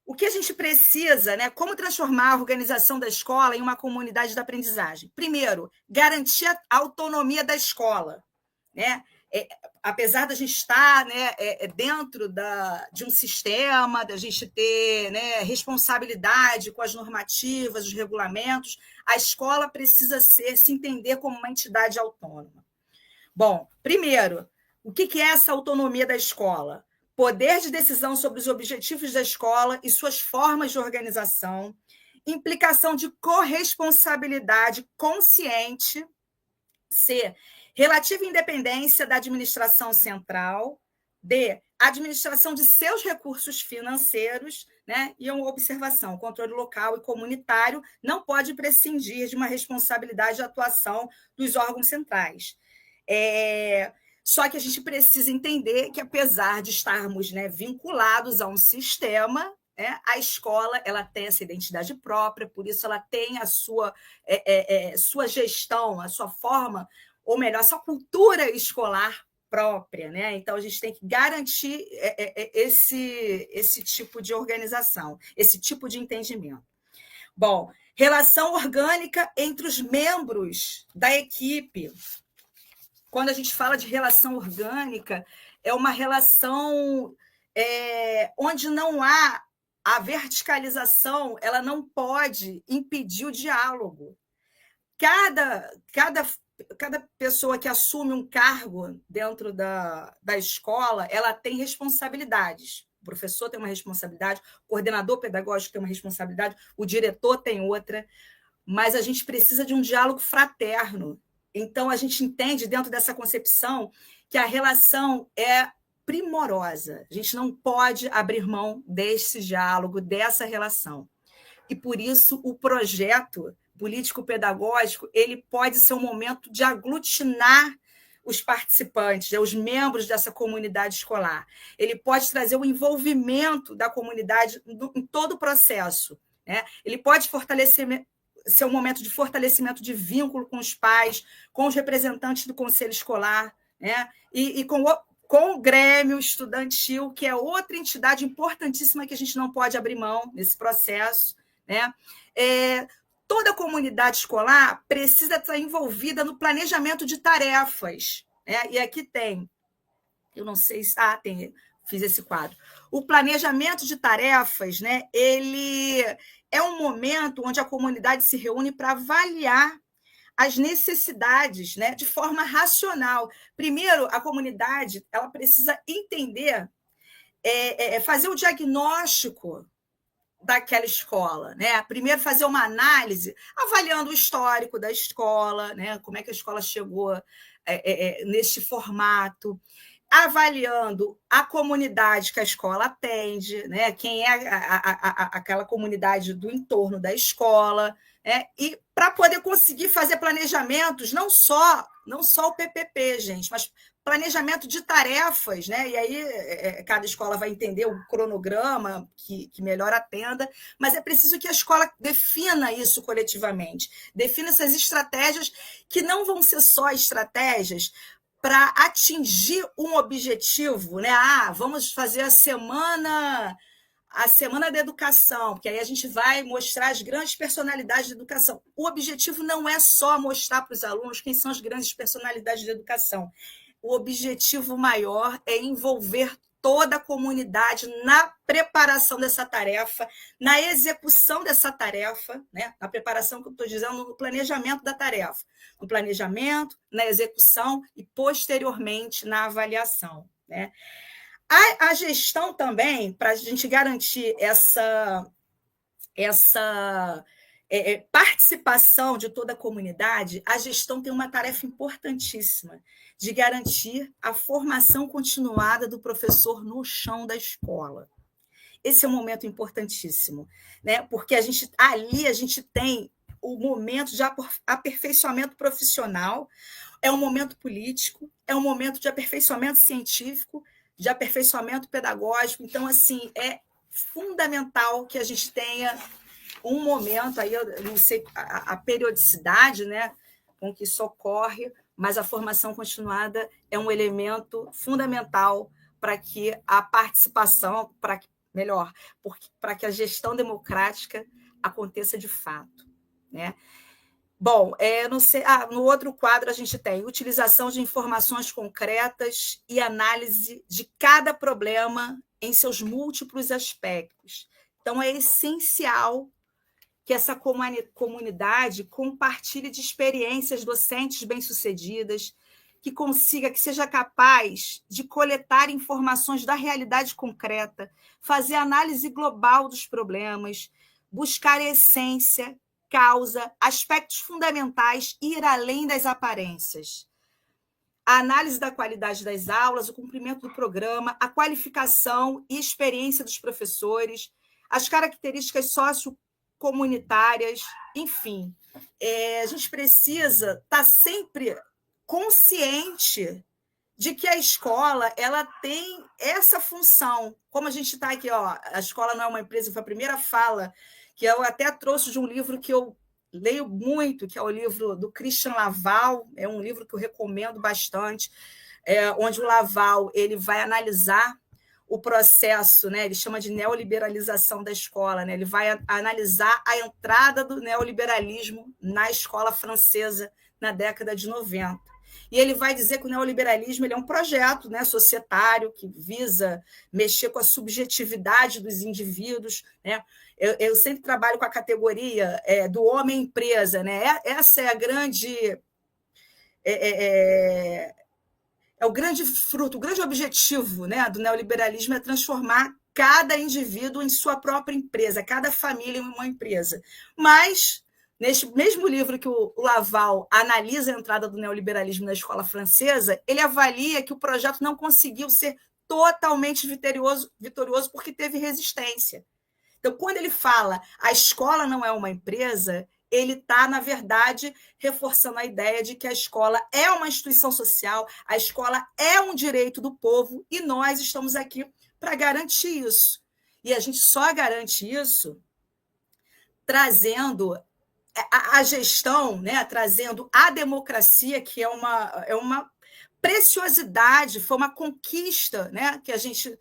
o que a gente precisa, né? Como transformar a organização da escola em uma comunidade da aprendizagem? Primeiro, garantir a autonomia da escola, né? Apesar da gente estar, né, dentro de um sistema, da gente ter, né, responsabilidade com as normativas, os regulamentos, a escola precisa se entender como uma entidade autônoma. Bom, primeiro, o que é essa autonomia da escola? Poder de decisão sobre os objetivos da escola e suas formas de organização, implicação de corresponsabilidade consciente, C, relativa independência da administração central, D, administração de seus recursos financeiros, né? E uma observação, o controle local e comunitário não pode prescindir de uma responsabilidade de atuação dos órgãos centrais. Só que a gente precisa entender que, apesar de estarmos, né, vinculados a um sistema, a escola ela tem essa identidade própria, por isso ela tem a sua gestão, a sua forma, ou melhor, a sua cultura escolar própria, né? Então a gente tem que garantir esse tipo de organização, esse tipo de entendimento. Bom, relação orgânica entre os membros da equipe. Quando a gente fala de relação orgânica, é uma relação onde não há a verticalização ela não pode impedir o diálogo. Cada pessoa que assume um cargo dentro da escola, ela tem responsabilidades. O professor tem uma responsabilidade, o coordenador pedagógico tem uma responsabilidade, o diretor tem outra, mas a gente precisa de um diálogo fraterno. Então, a gente entende, dentro dessa concepção, que a relação é primorosa. A gente não pode abrir mão desse diálogo, dessa relação. E, por isso, o projeto político-pedagógico ele pode ser um momento de aglutinar os participantes, os membros dessa comunidade escolar. Ele pode trazer o envolvimento da comunidade em todo o processo. Né? Ele pode ser um momento de fortalecimento de vínculo com os pais, com os representantes do conselho escolar, né? e com o Grêmio Estudantil, que é outra entidade importantíssima que a gente não pode abrir mão nesse processo. Né? Toda a comunidade escolar precisa estar envolvida no planejamento de tarefas. Né? E aqui tem, eu não sei se... fiz esse quadro. O planejamento de tarefas, né, ele é um momento onde a comunidade se reúne para avaliar as necessidades, né, de forma racional. Primeiro, a comunidade ela precisa entender, fazer o diagnóstico daquela escola, né? Primeiro fazer uma análise, avaliando o histórico da escola, né? Como é que a escola chegou neste formato, avaliando a comunidade que a escola atende, né? Quem é aquela comunidade do entorno da escola, né? E para poder conseguir fazer planejamentos, não só o PPP, gente, mas planejamento de tarefas, né? E aí cada escola vai entender o cronograma que melhor atenda, mas é preciso que a escola defina isso coletivamente, defina essas estratégias que não vão ser só estratégias para atingir um objetivo, né? Vamos fazer a semana da educação, porque aí a gente vai mostrar as grandes personalidades da educação. O objetivo não é só mostrar para os alunos quem são as grandes personalidades da educação. O objetivo maior é envolver toda a comunidade na preparação dessa tarefa, na execução dessa tarefa, né? Na preparação que eu estou dizendo, no planejamento da tarefa. No planejamento, na execução e, posteriormente, na avaliação. Né? A gestão também, para a gente garantir essa participação de toda a comunidade, a gestão tem uma tarefa importantíssima de garantir a formação continuada do professor no chão da escola. Esse é um momento importantíssimo, né? Porque ali a gente tem o momento de aperfeiçoamento profissional, é um momento político, é um momento de aperfeiçoamento científico, de aperfeiçoamento pedagógico. Então, assim, é fundamental que a gente tenha um momento, aí eu não sei a periodicidade, né, com que isso ocorre, mas a formação continuada é um elemento fundamental para que a participação, para que a gestão democrática aconteça de fato. Né? Bom, não sei, no outro quadro a gente tem utilização de informações concretas e análise de cada problema em seus múltiplos aspectos. Então, é essencial que essa comunidade compartilhe de experiências docentes bem-sucedidas, que seja capaz de coletar informações da realidade concreta, fazer análise global dos problemas, buscar essência, causa, aspectos fundamentais e ir além das aparências. A análise da qualidade das aulas, o cumprimento do programa, a qualificação e experiência dos professores, as características sociocomunitárias, enfim. A gente precisa estar sempre consciente de que a escola ela tem essa função. Como a gente está aqui, a escola não é uma empresa, foi a primeira fala que eu até trouxe de um livro que eu leio muito, que é o livro do Christian Laval, é um livro que eu recomendo bastante, onde o Laval ele vai analisar o processo, né? Ele chama de neoliberalização da escola, né? Ele vai analisar a entrada do neoliberalismo na escola francesa na década de 90. e ele vai dizer que o neoliberalismo ele é um projeto, né, societário que visa mexer com a subjetividade dos indivíduos, né? Eu sempre trabalho com a categoria do homem-empresa, né? Essa é a grande é o grande fruto, o grande objetivo, né, do neoliberalismo é transformar cada indivíduo em sua própria empresa, cada família em uma empresa. Mas, neste mesmo livro que o Laval analisa a entrada do neoliberalismo na escola francesa, ele avalia que o projeto não conseguiu ser totalmente vitorioso porque teve resistência. Então, quando ele fala a escola não é uma empresa, ele está, na verdade, reforçando a ideia de que a escola é uma instituição social, a escola é um direito do povo e nós estamos aqui para garantir isso. E a gente só garante isso trazendo a gestão, né, trazendo a democracia, que é uma preciosidade, foi uma conquista, né, que a gente,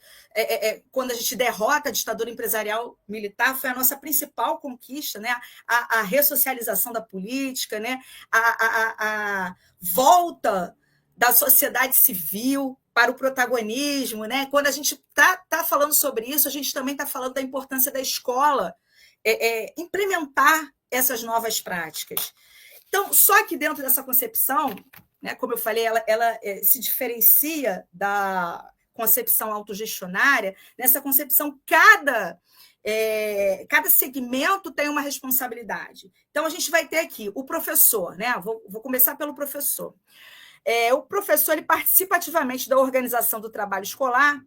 quando a gente derrota a ditadura empresarial militar, foi a nossa principal conquista, né, a ressocialização da política, né, a volta da sociedade civil para o protagonismo, né? Quando a gente tá falando sobre isso, a gente também está falando da importância da escola implementar essas novas práticas. Então, só que dentro dessa concepção, né, como eu falei, ela se diferencia da concepção autogestionária. Nessa concepção, cada segmento tem uma responsabilidade. Então, a gente vai ter aqui o professor, né? Vou começar pelo professor. O professor ele participa ativamente da organização do trabalho escolar,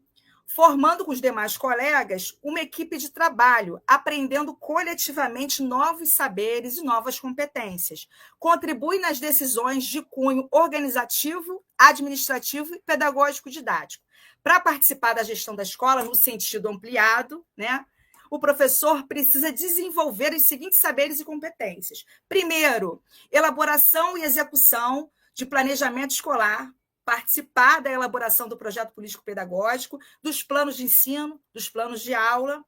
formando com os demais colegas uma equipe de trabalho, aprendendo coletivamente novos saberes e novas competências. Contribui nas decisões de cunho organizativo, administrativo e pedagógico-didático. Para participar da gestão da escola, no sentido ampliado, né, o professor precisa desenvolver os seguintes saberes e competências. Primeiro, elaboração e execução de planejamento escolar, participar da elaboração do projeto político-pedagógico, dos planos de ensino, dos planos de aula,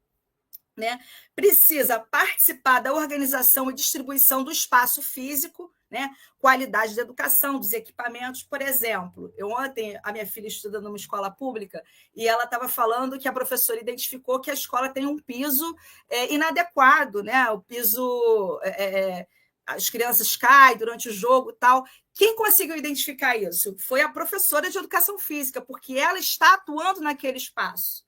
né? Precisa participar da organização e distribuição do espaço físico, né? Qualidade da educação, dos equipamentos, por exemplo. Ontem, a minha filha estuda numa escola pública e ela estava falando que a professora identificou que a escola tem um piso inadequado, né? O piso... as crianças caem durante o jogo e tal. Quem conseguiu identificar isso? Foi a professora de educação física, porque ela está atuando naquele espaço.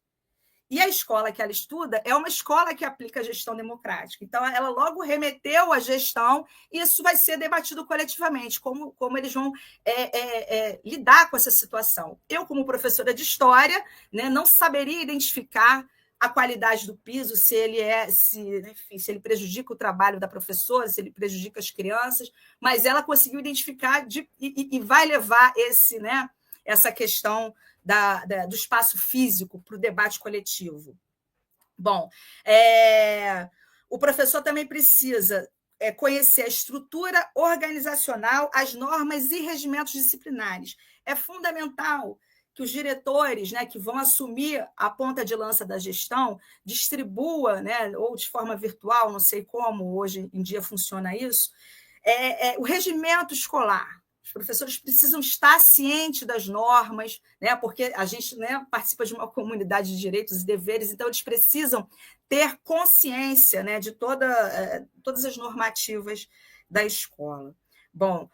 E a escola que ela estuda é uma escola que aplica a gestão democrática. Então, ela logo remeteu à gestão e isso vai ser debatido coletivamente, como eles vão lidar com essa situação. Eu, como professora de história, né, não saberia identificar a qualidade do piso, se ele prejudica o trabalho da professora, se ele prejudica as crianças, mas ela conseguiu identificar e vai levar essa questão do espaço físico para o debate coletivo. Bom, o professor também precisa conhecer a estrutura organizacional, as normas e regimentos disciplinares. É fundamental que os diretores, né, que vão assumir a ponta de lança da gestão, distribua, né, ou de forma virtual, não sei como hoje em dia funciona isso, o regimento escolar. Os professores precisam estar cientes das normas, né, porque a gente, né, participa de uma comunidade de direitos e deveres, então eles precisam ter consciência, né, de todas as normativas da escola. Bom,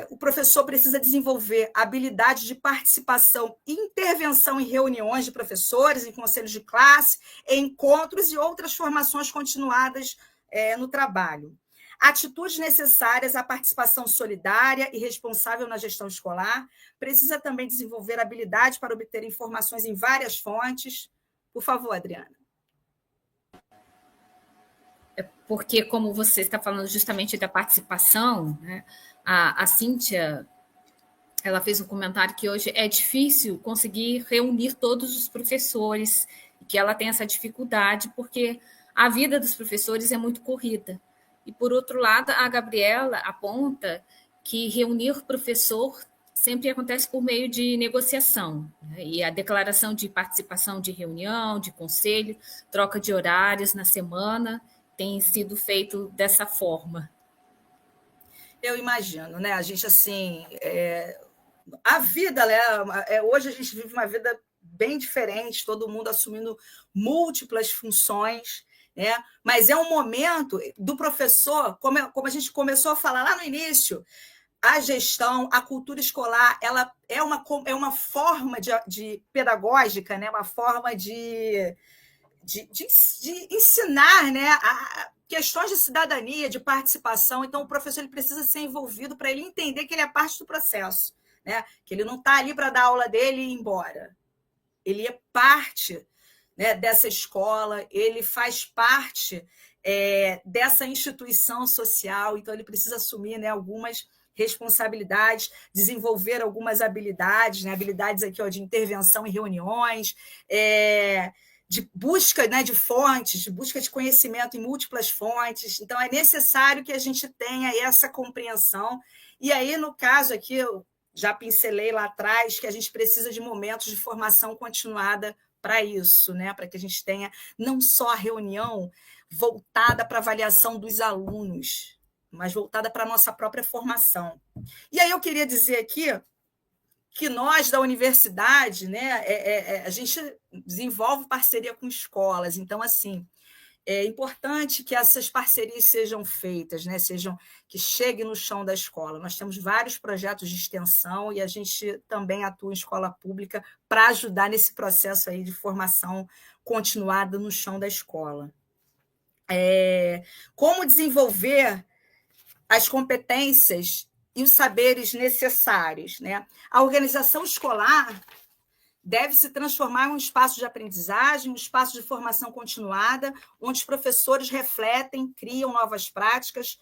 o professor precisa desenvolver habilidade de participação e intervenção em reuniões de professores, em conselhos de classe, em encontros e outras formações continuadas no trabalho. Atitudes necessárias à participação solidária e responsável na gestão escolar. Precisa também desenvolver habilidade para obter informações em várias fontes. Por favor, Adriana. Porque, como você está falando justamente da participação, né, a Cíntia, ela fez um comentário que hoje é difícil conseguir reunir todos os professores, que ela tem essa dificuldade, porque a vida dos professores é muito corrida. E, por outro lado, a Gabriela aponta que reunir professor sempre acontece por meio de negociação, né? E a declaração de participação de reunião, de conselho, troca de horários na semana, tem sido feito dessa forma. Eu imagino, né? A gente, assim, a vida, né? Hoje a gente vive uma vida bem diferente, todo mundo assumindo múltiplas funções, né? Mas é um momento do professor, como a gente começou a falar lá no início, a gestão, a cultura escolar, ela é uma forma de pedagógica, né? Uma forma de ensinar, né? Questões de cidadania, de participação. Então, o professor ele precisa ser envolvido para ele entender que ele é parte do processo, né? Que ele não está ali para dar aula dele e ir embora. Ele é parte, né, dessa escola, ele faz parte dessa instituição social, então ele precisa assumir, né, algumas responsabilidades, desenvolver algumas habilidades, né, habilidades aqui, ó, de intervenção em reuniões, de busca, né, de fontes, de busca de conhecimento em múltiplas fontes. Então, é necessário que a gente tenha essa compreensão. E aí, no caso aqui, eu já pincelei lá atrás que a gente precisa de momentos de formação continuada para isso, né? Para que a gente tenha não só a reunião voltada para a avaliação dos alunos, mas voltada para a nossa própria formação. E aí eu queria dizer aqui que nós, da universidade, né, a gente desenvolve parceria com escolas. Então, assim, é importante que essas parcerias sejam feitas, né? Que cheguem no chão da escola. Nós temos vários projetos de extensão e a gente também atua em escola pública para ajudar nesse processo aí de formação continuada no chão da escola. Como desenvolver as competências e os saberes necessários, né? A organização escolar deve se transformar em um espaço de aprendizagem, um espaço de formação continuada, onde os professores refletem, criam novas práticas,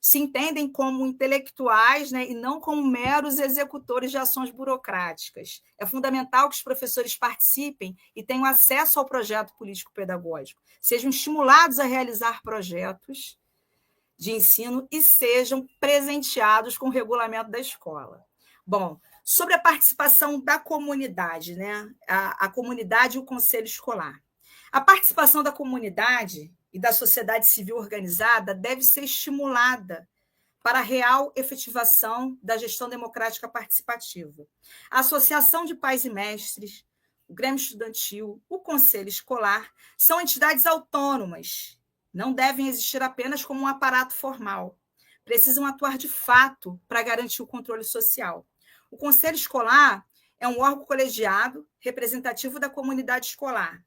se entendem como intelectuais, né, e não como meros executores de ações burocráticas. É fundamental que os professores participem e tenham acesso ao projeto político-pedagógico, sejam estimulados a realizar projetos de ensino e sejam presenteados com o regulamento da escola. Bom, sobre a participação da comunidade, né? A comunidade e o conselho escolar. A participação da comunidade e da sociedade civil organizada deve ser estimulada para a real efetivação da gestão democrática participativa. A Associação de Pais e Mestres, o Grêmio Estudantil, o Conselho Escolar são entidades autônomas, não devem existir apenas como um aparato formal. Precisam atuar de fato para garantir o controle social. O Conselho Escolar é um órgão colegiado representativo da comunidade escolar.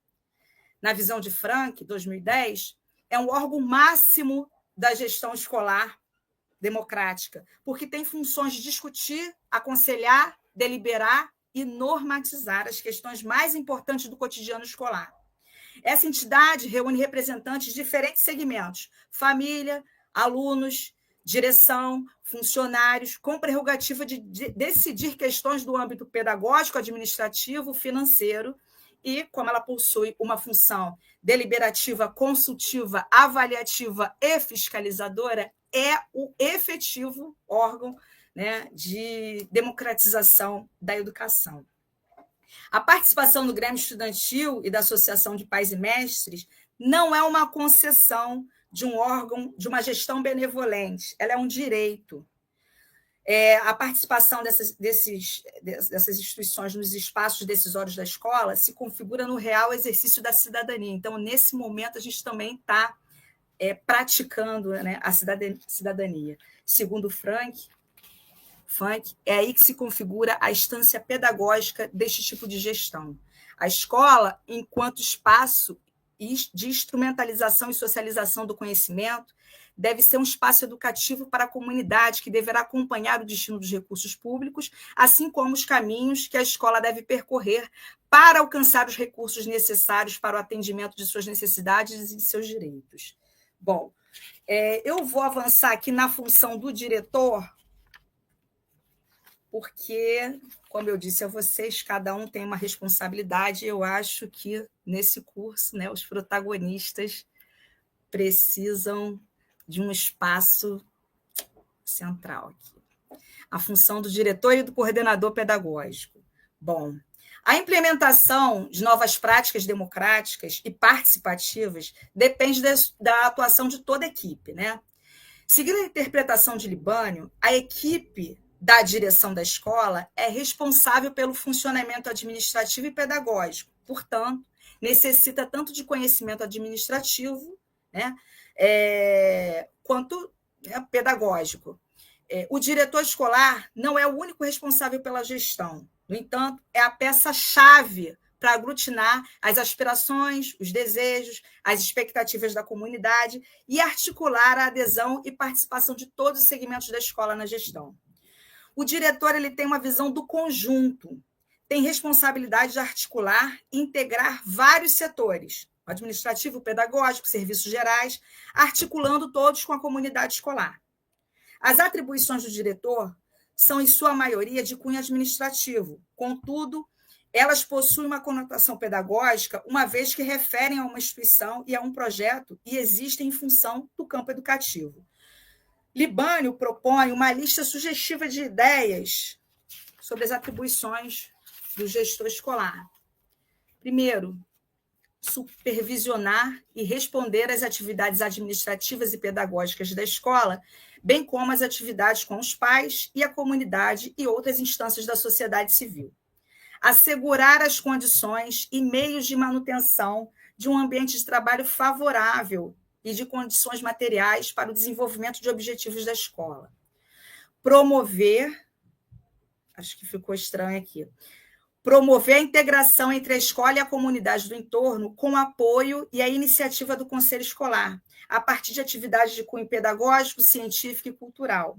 Na visão de Frank, 2010, é um órgão máximo da gestão escolar democrática, porque tem funções de discutir, aconselhar, deliberar e normatizar as questões mais importantes do cotidiano escolar. Essa entidade reúne representantes de diferentes segmentos: família, alunos, direção, funcionários, com prerrogativa de decidir questões do âmbito pedagógico, administrativo, financeiro, e, como ela possui uma função deliberativa, consultiva, avaliativa e fiscalizadora, é o efetivo órgão, né, de democratização da educação. A participação do Grêmio Estudantil e da Associação de Pais e Mestres não é uma concessão de um órgão, de uma gestão benevolente, ela é um direito. A participação dessas instituições nos espaços decisórios da escola se configura no real exercício da cidadania. Então, nesse momento, a gente também está praticando, né, a cidadania. Segundo Frank, é aí que se configura a instância pedagógica deste tipo de gestão. A escola, enquanto espaço de instrumentalização e socialização do conhecimento, deve ser um espaço educativo para a comunidade, que deverá acompanhar o destino dos recursos públicos, assim como os caminhos que a escola deve percorrer para alcançar os recursos necessários para o atendimento de suas necessidades e de seus direitos. Bom, eu vou avançar aqui na função do diretor, porque, como eu disse a vocês, cada um tem uma responsabilidade, e eu acho que, nesse curso, né, os protagonistas precisam de um espaço central aqui. A função do diretor e do coordenador pedagógico. Bom, a implementação de novas práticas democráticas e participativas depende da atuação de toda a equipe, né? Seguindo a interpretação de Libânio, a equipe da direção da escola é responsável pelo funcionamento administrativo e pedagógico. Portanto, necessita tanto de conhecimento administrativo, né, quanto pedagógico. O diretor escolar não é o único responsável pela gestão. No entanto, é a peça-chave para aglutinar as aspirações, os desejos, as expectativas da comunidade e articular a adesão e participação de todos os segmentos da escola na gestão. O diretor ele tem uma visão do conjunto, tem responsabilidade de articular e integrar vários setores, administrativo, pedagógico, serviços gerais, articulando todos com a comunidade escolar. As atribuições do diretor são, em sua maioria, de cunho administrativo, contudo, elas possuem uma conotação pedagógica, uma vez que referem a uma instituição e a um projeto e existem em função do campo educativo. Libânio propõe uma lista sugestiva de ideias sobre as atribuições do gestor escolar. Primeiro, supervisionar e responder às atividades administrativas e pedagógicas da escola, bem como as atividades com os pais e a comunidade e outras instâncias da sociedade civil. Assegurar as condições e meios de manutenção de um ambiente de trabalho favorável e de condições materiais para o desenvolvimento de objetivos da escola. Promover, acho que ficou estranho aqui, promover a integração entre a escola e a comunidade do entorno com o apoio e a iniciativa do conselho escolar, a partir de atividades de cunho pedagógico, científico e cultural.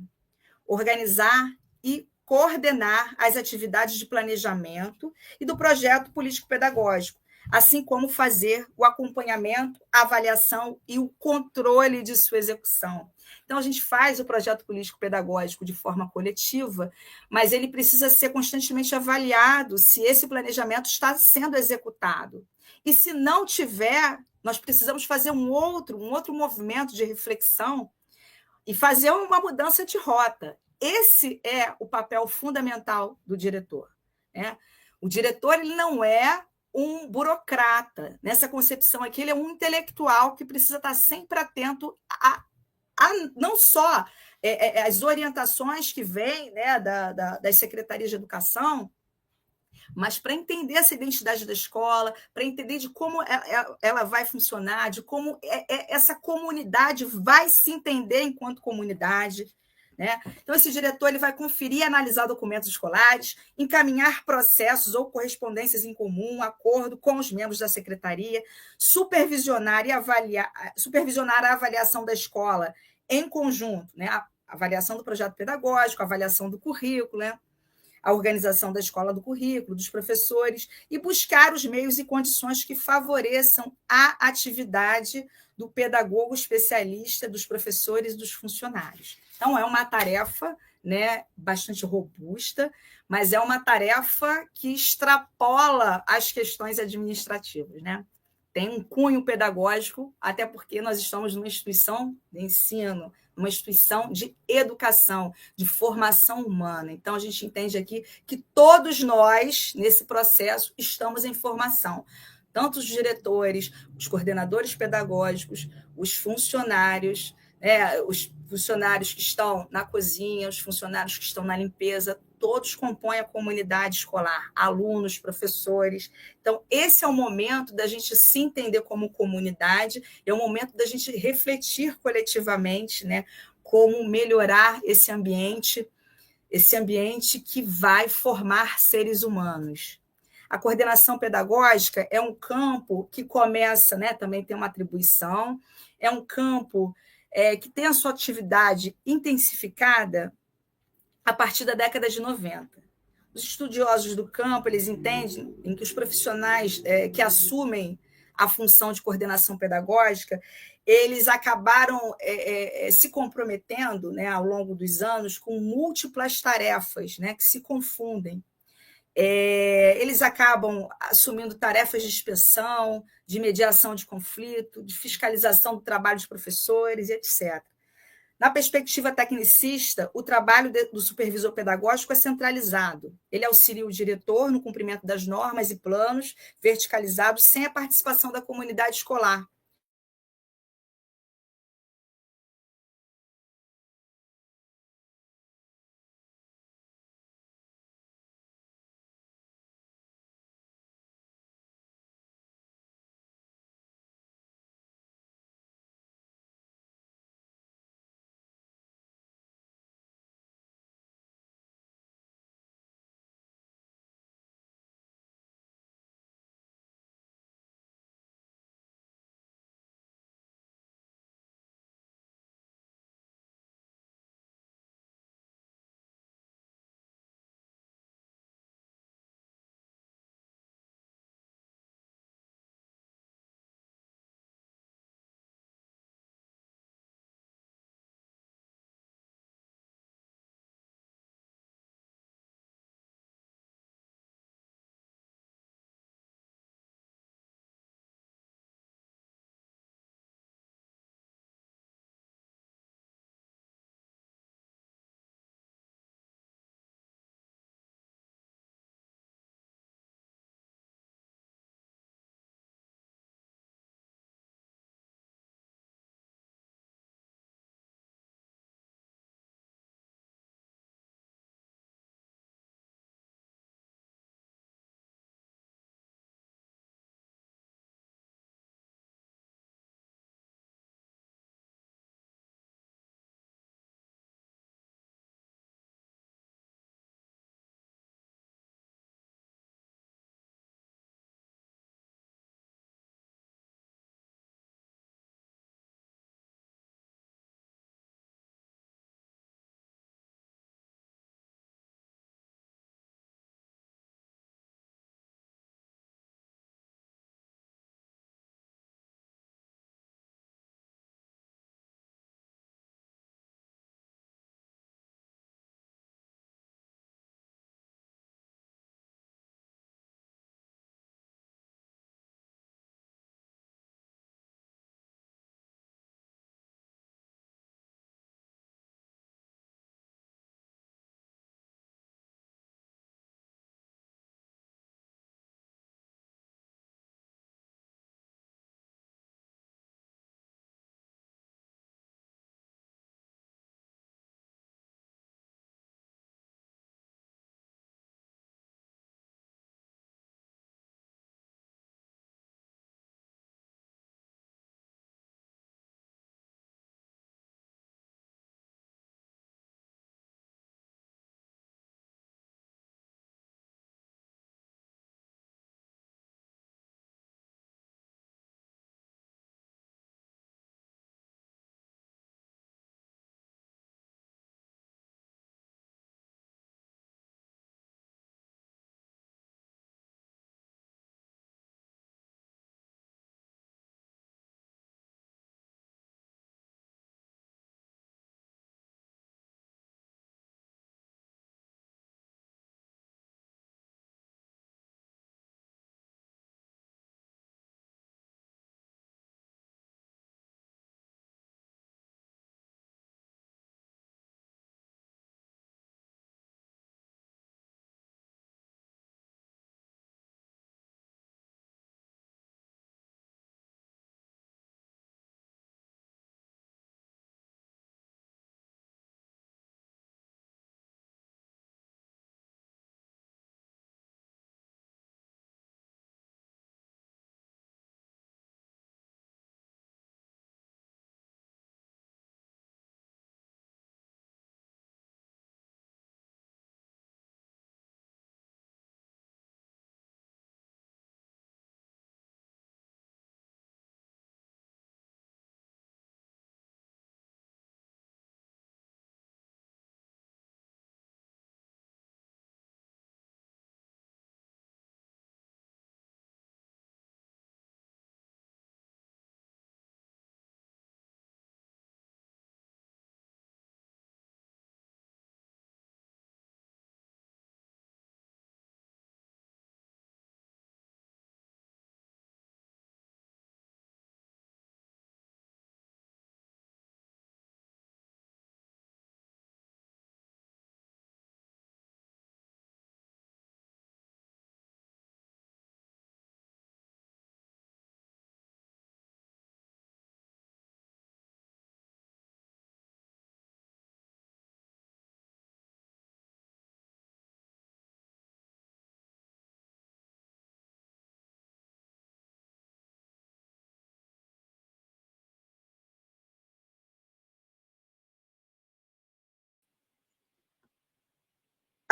Organizar e coordenar as atividades de planejamento e do projeto político-pedagógico, assim como fazer o acompanhamento, a avaliação e o controle de sua execução. Então, a gente faz o projeto político-pedagógico de forma coletiva, mas ele precisa ser constantemente avaliado se esse planejamento está sendo executado. E se não tiver, nós precisamos fazer um outro movimento de reflexão e fazer uma mudança de rota. Esse é o papel fundamental do diretor, né? O diretor ele não é um burocrata. Nessa concepção aqui, ele é um intelectual que precisa estar sempre atento a não só as orientações que vêm, né, das secretarias de educação, mas para entender essa identidade da escola, para entender de como ela vai funcionar, de como essa comunidade vai se entender enquanto comunidade, né? Então, esse diretor ele vai conferir e analisar documentos escolares, encaminhar processos ou correspondências em comum, acordo com os membros da secretaria, supervisionar a avaliação da escola em conjunto, né? A avaliação do projeto pedagógico, a avaliação do currículo, né? A organização da escola do currículo, dos professores, e buscar os meios e condições que favoreçam a atividade do pedagogo especialista, dos professores e dos funcionários. Então, é uma tarefa, né, bastante robusta, mas é uma tarefa que extrapola as questões administrativas, né? Tem um cunho pedagógico, até porque nós estamos numa instituição de ensino, uma instituição de educação, de formação humana. Então, a gente entende aqui que todos nós, nesse processo, estamos em formação. Tanto os diretores, os coordenadores pedagógicos, os funcionários, os funcionários que estão na cozinha, os funcionários que estão na limpeza, todos compõem a comunidade escolar, alunos, professores. Então, esse é o momento da gente se entender como comunidade, é o momento da gente refletir coletivamente, né, como melhorar esse ambiente que vai formar seres humanos. A coordenação pedagógica é um campo que começa, né, também tem uma atribuição, é um campo que tem a sua atividade intensificada a partir da década de 90. Os estudiosos do campo eles entendem em que os profissionais que assumem a função de coordenação pedagógica, eles acabaram se comprometendo, né, ao longo dos anos com múltiplas tarefas, né, que se confundem. Eles acabam assumindo tarefas de inspeção, de mediação de conflito, de fiscalização do trabalho dos professores, etc. Na perspectiva tecnicista, o trabalho do supervisor pedagógico é centralizado. Ele auxilia o diretor no cumprimento das normas e planos verticalizados sem a participação da comunidade escolar.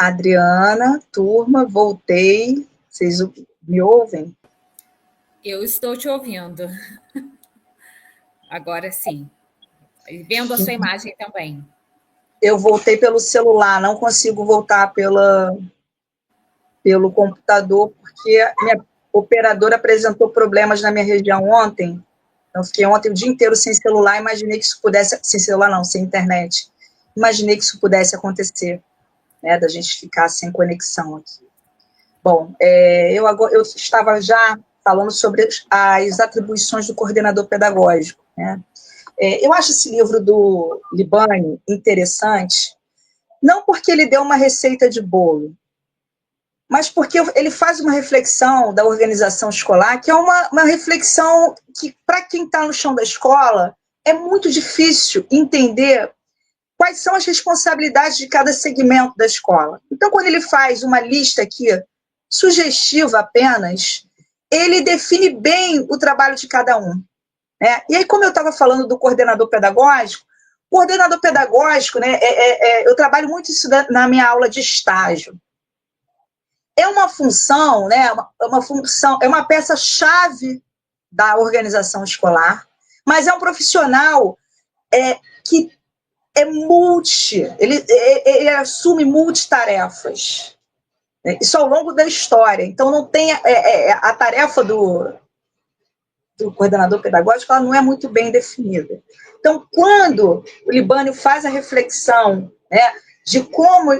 Adriana, turma, voltei. Vocês me ouvem? Eu estou te ouvindo. Agora sim. Vendo a sua imagem também. Eu voltei pelo celular, não consigo voltar pelo computador, porque a minha operadora apresentou problemas na minha região ontem. Eu fiquei ontem o dia inteiro sem celular, imaginei que isso pudesse... Sem celular não, sem internet. Imaginei que isso pudesse acontecer, né, da gente ficar sem conexão aqui. Bom, eu estava já falando sobre as atribuições do coordenador pedagógico, né? Eu acho esse livro do Libani interessante, não porque ele deu uma receita de bolo, mas porque ele faz uma reflexão da organização escolar, que é uma reflexão que, para quem está no chão da escola, é muito difícil entender quais são as responsabilidades de cada segmento da escola. Então, quando ele faz uma lista aqui, sugestiva apenas, ele define bem o trabalho de cada um, né? E aí, como eu estava falando do coordenador pedagógico, né, eu trabalho muito isso na minha aula de estágio. É uma função, né, é uma peça-chave da organização escolar, mas é um profissional que ele assume multitarefas. Isso ao longo da história. Então, não tem a tarefa do coordenador pedagógico, ela não é muito bem definida. Então, quando o Libânio faz a reflexão, né, de como,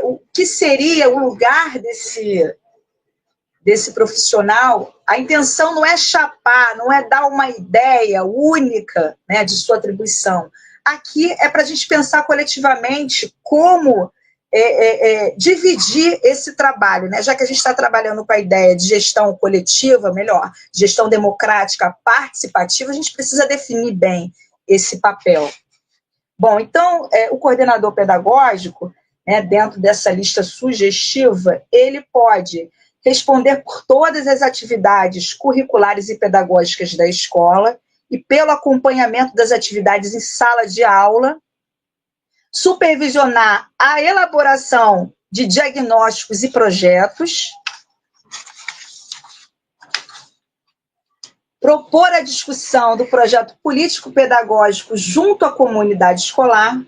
o que seria o lugar desse profissional, a intenção não é chapar, não é dar uma ideia única, né, de sua atribuição. Aqui é para a gente pensar coletivamente como dividir esse trabalho, né? Já que a gente está trabalhando com a ideia de gestão coletiva, melhor, gestão democrática, participativa, a gente precisa definir bem esse papel. Bom, então, o coordenador pedagógico, né, dentro dessa lista sugestiva, ele pode responder por todas as atividades curriculares e pedagógicas da escola e pelo acompanhamento das atividades em sala de aula, supervisionar a elaboração de diagnósticos e projetos, propor a discussão do projeto político-pedagógico junto à comunidade escolar,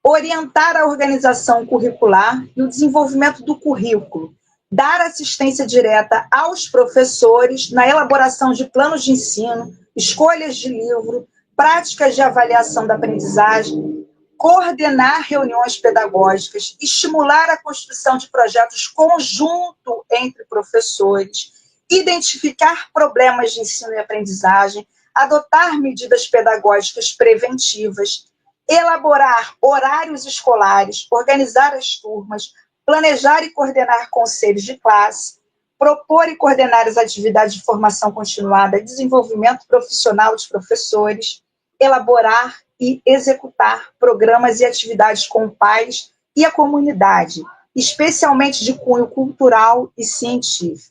orientar a organização curricular e o desenvolvimento do currículo, dar assistência direta aos professores na elaboração de planos de ensino, escolhas de livro, práticas de avaliação da aprendizagem, coordenar reuniões pedagógicas, estimular a construção de projetos conjunto entre professores, identificar problemas de ensino e aprendizagem, adotar medidas pedagógicas preventivas, elaborar horários escolares, organizar as turmas, planejar e coordenar conselhos de classe, propor e coordenar as atividades de formação continuada, desenvolvimento profissional dos professores, elaborar e executar programas e atividades com pais e a comunidade, especialmente de cunho cultural e científico.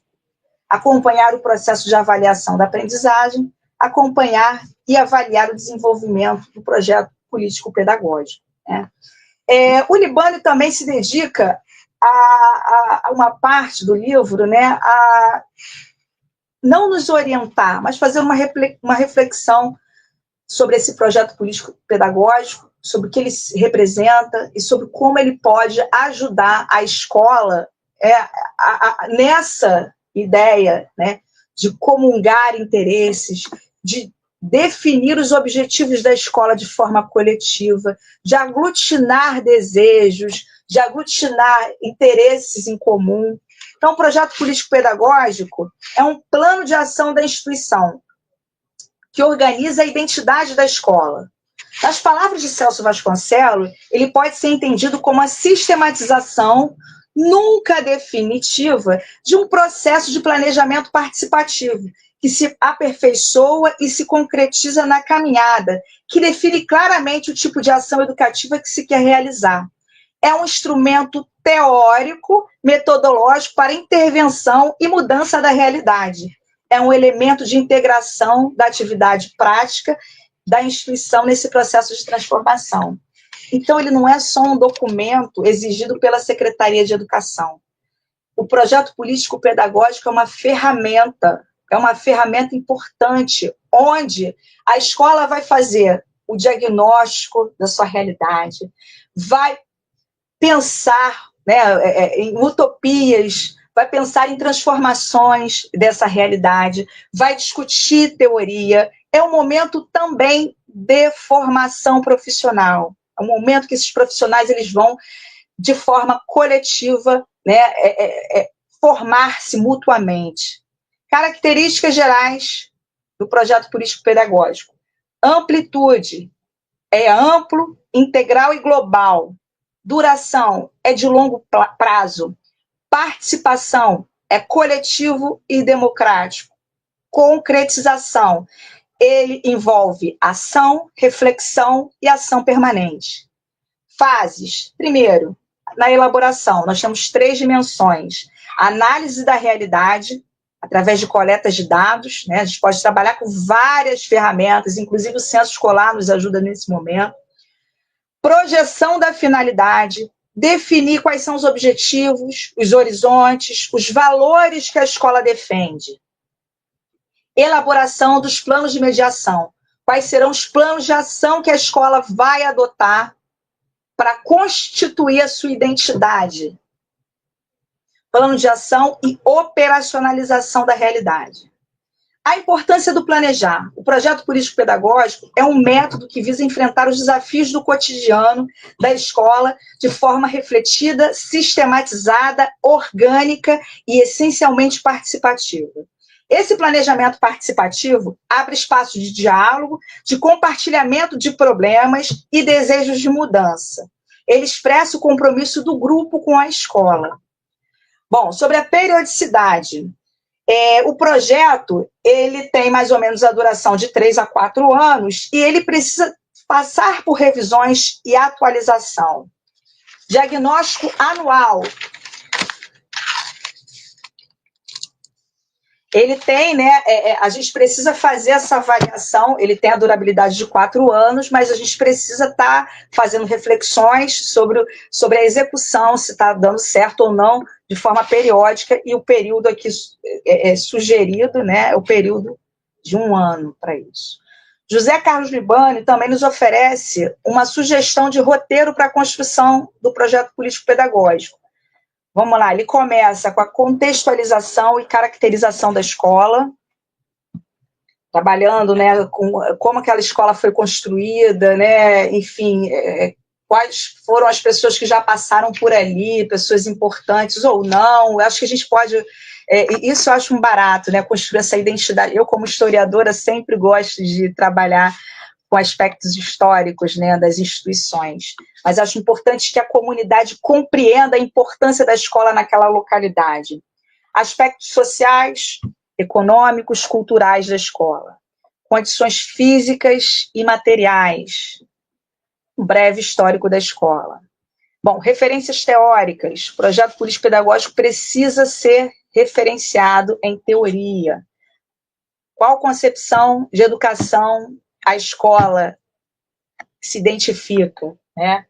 Acompanhar o processo de avaliação da aprendizagem, acompanhar e avaliar o desenvolvimento do projeto político-pedagógico, né? O Libânio também se dedica a uma parte do livro, né, a não nos orientar, mas fazer uma reflexão sobre esse projeto político-pedagógico, sobre o que ele representa e sobre como ele pode ajudar a escola nessa ideia, né, de comungar interesses, de definir os objetivos da escola de forma coletiva, de aglutinar desejos, de aglutinar interesses em comum. Então, o projeto político-pedagógico é um plano de ação da instituição que organiza a identidade da escola. Nas palavras de Celso Vasconcelos, ele pode ser entendido como a sistematização nunca definitiva de um processo de planejamento participativo, que se aperfeiçoa e se concretiza na caminhada, que define claramente o tipo de ação educativa que se quer realizar. É um instrumento teórico, metodológico para intervenção e mudança da realidade. É um elemento de integração da atividade prática da instituição nesse processo de transformação. Então, ele não é só um documento exigido pela Secretaria de Educação. O projeto político-pedagógico é uma ferramenta importante, onde a escola vai fazer o diagnóstico da sua realidade, vai pensar, né, em utopias, vai pensar em transformações dessa realidade, vai discutir teoria. É um momento também de formação profissional. É um momento que esses profissionais eles vão, de forma coletiva, né, formar-se mutuamente. Características gerais do projeto político-pedagógico. Amplitude, é amplo, integral e global. Duração, é de longo prazo. Participação, é coletivo e democrático. Concretização, ele envolve ação, reflexão e ação permanente. Fases, primeiro, na elaboração, nós temos 3 dimensões. Análise da realidade, através de coletas de dados, né? A gente pode trabalhar com várias ferramentas, inclusive o censo escolar nos ajuda nesse momento. Projeção da finalidade, definir quais são os objetivos, os horizontes, os valores que a escola defende. Elaboração dos planos de mediação. Quais serão os planos de ação que a escola vai adotar para constituir a sua identidade? Plano de ação e operacionalização da realidade. A importância do planejar. O projeto político-pedagógico é um método que visa enfrentar os desafios do cotidiano da escola de forma refletida, sistematizada, orgânica e essencialmente participativa. Esse planejamento participativo abre espaço de diálogo, de compartilhamento de problemas e desejos de mudança. Ele expressa o compromisso do grupo com a escola. Bom, sobre a periodicidade, o projeto ele tem mais ou menos a duração de 3 a 4 anos e ele precisa passar por revisões e atualização. Diagnóstico anual. Ele tem, né, a gente precisa fazer essa avaliação, ele tem a durabilidade de 4 anos, mas a gente precisa estar fazendo reflexões sobre a execução, se está dando certo ou não, de forma periódica, e o período aqui sugerido, né, é o período de 1 ano para isso. José Carlos Libani também nos oferece uma sugestão de roteiro para a construção do projeto político-pedagógico. Vamos lá, ele começa com a contextualização e caracterização da escola, trabalhando, né, com como aquela escola foi construída, né, enfim, quais foram as pessoas que já passaram por ali, pessoas importantes ou não. Eu acho que a gente pode, isso eu acho um barato, né, construir essa identidade. Eu, como historiadora, sempre gosto de trabalhar com aspectos históricos, né, das instituições. Mas acho importante que a comunidade compreenda a importância da escola naquela localidade. Aspectos sociais, econômicos, culturais da escola. Condições físicas e materiais. Um breve histórico da escola. Bom, referências teóricas. O projeto político-pedagógico precisa ser referenciado em teoria. Qual concepção de educação a escola se identifica, né?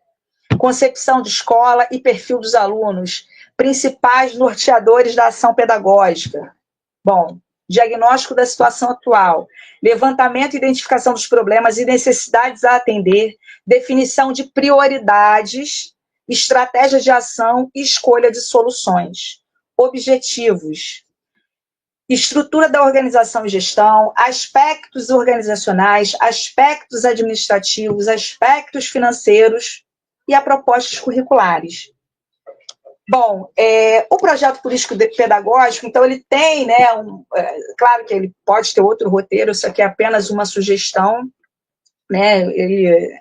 Concepção de escola e perfil dos alunos, principais norteadores da ação pedagógica. Bom, diagnóstico da situação atual, levantamento e identificação dos problemas e necessidades a atender, definição de prioridades, estratégias de ação e escolha de soluções. Objetivos. Estrutura da organização e gestão, aspectos organizacionais, aspectos administrativos, aspectos financeiros e a propostas curriculares. Bom, o projeto político-pedagógico, então, ele tem, né, claro que ele pode ter outro roteiro, isso aqui é apenas uma sugestão, né,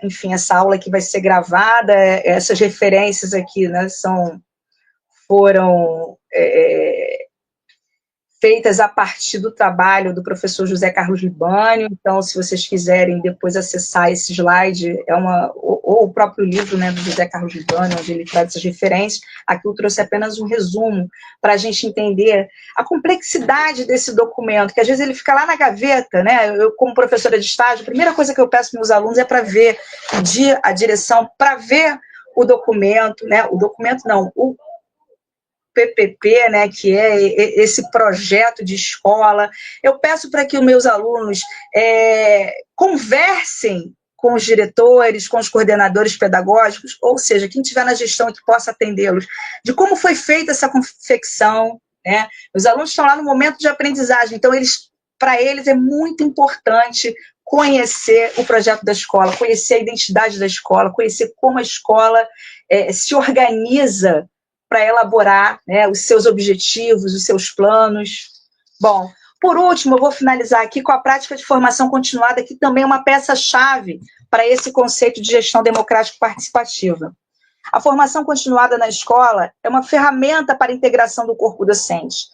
enfim, essa aula aqui vai ser gravada, essas referências aqui, né, foram feitas a partir do trabalho do professor José Carlos Libânio. Então, se vocês quiserem depois acessar esse slide, é uma ou o próprio livro, né, do José Carlos Libânio, onde ele traz essas referências. Aqui eu trouxe apenas um resumo para a gente entender a complexidade desse documento, que às vezes ele fica lá na gaveta, né? Eu, como professora de estágio, a primeira coisa que eu peço para meus alunos é para ver, pedir a direção, para ver o documento, né? O documento não, o PPP, né, que é esse projeto de escola. Eu peço para que os meus alunos conversem com os diretores, com os coordenadores pedagógicos, ou seja, quem estiver na gestão que possa atendê-los, de como foi feita essa confecção, né? Os alunos estão lá no momento de aprendizagem, então para eles é muito importante conhecer o projeto da escola, conhecer a identidade da escola, conhecer como a escola se organiza para elaborar, né, os seus objetivos, os seus planos. Bom, por último, eu vou finalizar aqui com a prática de formação continuada, que também é uma peça-chave para esse conceito de gestão democrática participativa. A formação continuada na escola é uma ferramenta para a integração do corpo docente,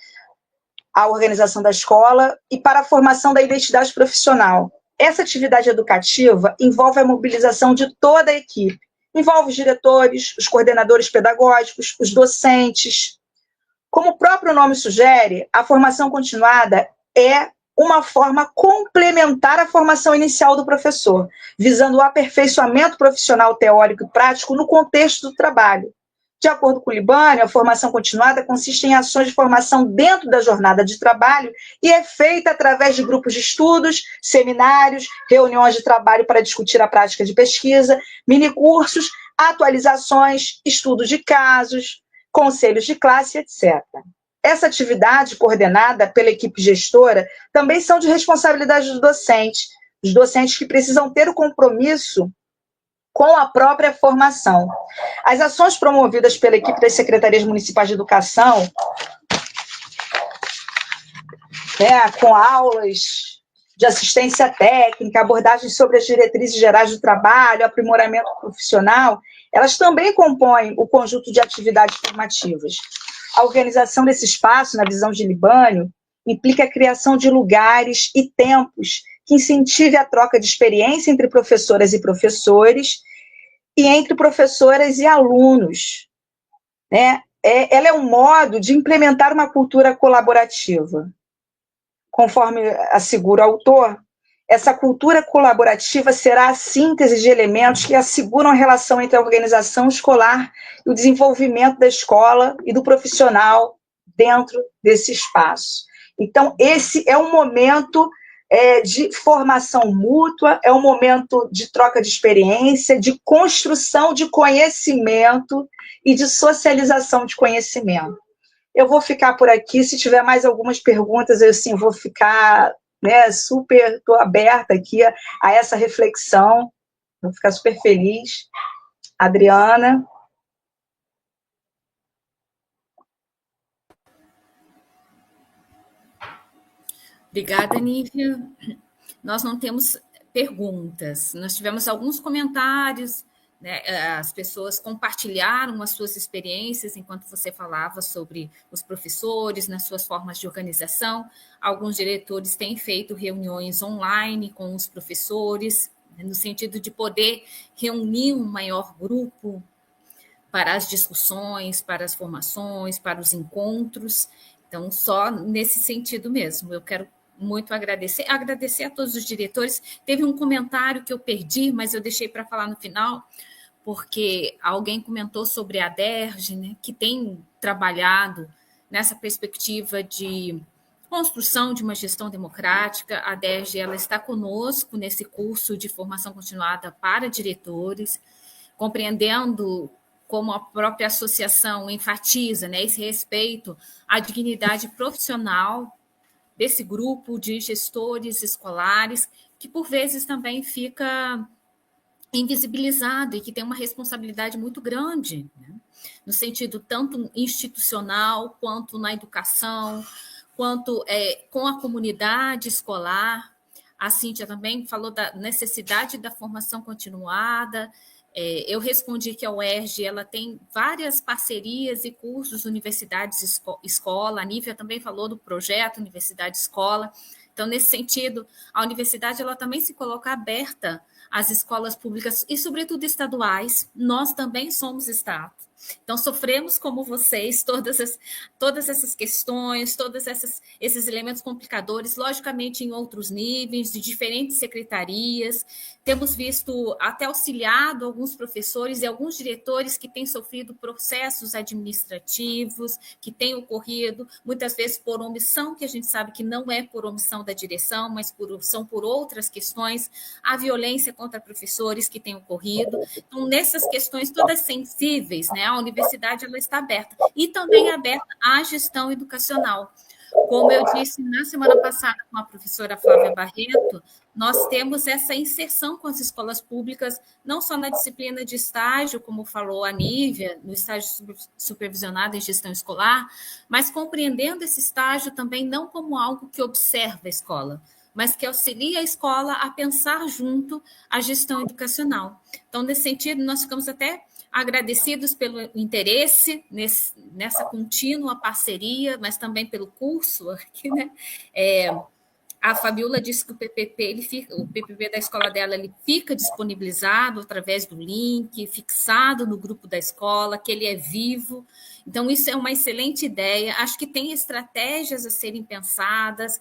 a organização da escola e para a formação da identidade profissional. Essa atividade educativa envolve a mobilização de toda a equipe, envolve os diretores, os coordenadores pedagógicos, os docentes. Como o próprio nome sugere, a formação continuada é uma forma complementar à formação inicial do professor, visando o aperfeiçoamento profissional teórico e prático no contexto do trabalho. De acordo com o Libânio, a formação continuada consiste em ações de formação dentro da jornada de trabalho e é feita através de grupos de estudos, seminários, reuniões de trabalho para discutir a prática de pesquisa, minicursos, atualizações, estudos de casos, conselhos de classe, etc. Essa atividade, coordenada pela equipe gestora, também são de responsabilidade dos docentes, os docentes que precisam ter o compromisso com a própria formação. As ações promovidas pela equipe das secretarias municipais de educação, né, com aulas de assistência técnica, abordagens sobre as diretrizes gerais do trabalho, aprimoramento profissional, elas também compõem o conjunto de atividades formativas. A organização desse espaço, na visão de Libânio, implica a criação de lugares e tempos que incentive a troca de experiência entre professoras e professores e entre professoras e alunos, né? Ela é um modo de implementar uma cultura colaborativa. Conforme assegura o autor, essa cultura colaborativa será a síntese de elementos que asseguram a relação entre a organização escolar e o desenvolvimento da escola e do profissional dentro desse espaço. Então, esse é um momento de formação mútua, é um momento de troca de experiência, de construção de conhecimento e de socialização de conhecimento. Eu vou ficar por aqui, se tiver mais algumas perguntas, eu sim vou ficar, né, super, estou aberta aqui a essa reflexão, vou ficar super feliz. Adriana. Obrigada, Nívia. Nós não temos perguntas, nós tivemos alguns comentários, né? As pessoas compartilharam as suas experiências enquanto você falava sobre os professores, nas suas formas de organização. Alguns diretores têm feito reuniões online com os professores, né, no sentido de poder reunir um maior grupo para as discussões, para as formações, para os encontros. Então, só nesse sentido mesmo, eu quero muito agradecer a todos os diretores. Teve um comentário que eu perdi, mas eu deixei para falar no final, porque alguém comentou sobre a DERJ, né, que tem trabalhado nessa perspectiva de construção de uma gestão democrática. A DERJ ela está conosco nesse curso de formação continuada para diretores, compreendendo como a própria associação enfatiza, né, esse respeito à dignidade profissional desse grupo de gestores escolares, que por vezes também fica invisibilizado e que tem uma responsabilidade muito grande, né? No sentido tanto institucional, quanto na educação, quanto com a comunidade escolar. A Cíntia também falou da necessidade da formação continuada. Eu respondi que a UERJ ela tem várias parcerias e cursos universidades escola. A Nívia também falou do projeto Universidade Escola. Então, nesse sentido, a universidade ela também se coloca aberta as escolas públicas e, sobretudo, estaduais. Nós também somos Estado. Então, sofremos como vocês todas essas questões, esses elementos complicadores, logicamente em outros níveis, de diferentes secretarias. Temos visto até auxiliado alguns professores e alguns diretores que têm sofrido processos administrativos, que têm ocorrido, muitas vezes por omissão, que a gente sabe que não é por omissão da direção, mas são por outras questões, a violência contra professores que tem ocorrido. Então, nessas questões todas sensíveis, né, a universidade ela está aberta. E também aberta à gestão educacional. Como eu disse na semana passada com a professora Flávia Barreto, nós temos essa inserção com as escolas públicas, não só na disciplina de estágio, como falou a Nívia, no estágio supervisionado em gestão escolar, mas compreendendo esse estágio também não como algo que observa a escola, mas que auxilia a escola a pensar junto a gestão educacional. Então, nesse sentido, nós ficamos até agradecidos pelo interesse nessa contínua parceria, mas também pelo curso aqui, né? A Fabiola disse que o PPP da escola dela ele fica disponibilizado através do link, fixado no grupo da escola, que ele é vivo. Então, isso é uma excelente ideia. Acho que tem estratégias a serem pensadas,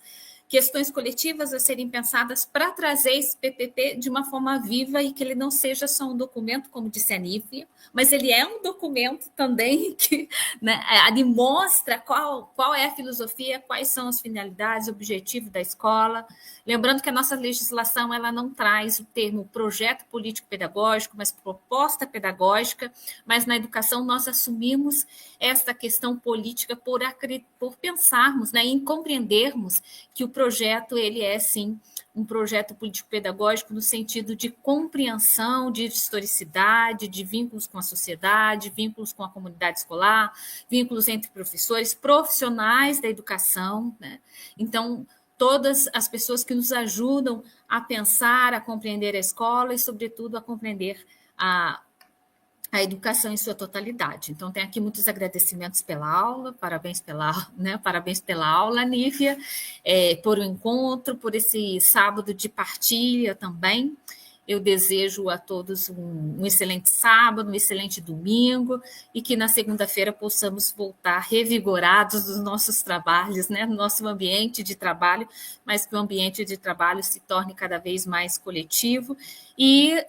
questões coletivas a serem pensadas para trazer esse PPP de uma forma viva e que ele não seja só um documento, como disse a Nívia, mas ele é um documento também que, né, ele mostra qual é a filosofia, quais são as finalidades, o objetivo da escola. Lembrando que a nossa legislação ela não traz o termo projeto político-pedagógico, mas proposta pedagógica, mas na educação nós assumimos esta questão política por pensarmos, né, em compreendermos que o projeto ele é, sim, um projeto político-pedagógico no sentido de compreensão, de historicidade, de vínculos com a sociedade, vínculos com a comunidade escolar, vínculos entre professores, profissionais da educação, né? Então, todas as pessoas que nos ajudam a pensar, a compreender a escola e, sobretudo, a compreender a educação em sua totalidade. Então, tem aqui muitos agradecimentos pela aula, parabéns pela aula, Nívia, por o encontro, por esse sábado de partilha também. Eu desejo a todos um excelente sábado, um excelente domingo e que na segunda-feira possamos voltar revigorados dos nossos trabalhos, né, no nosso ambiente de trabalho, mas que o ambiente de trabalho se torne cada vez mais coletivo. E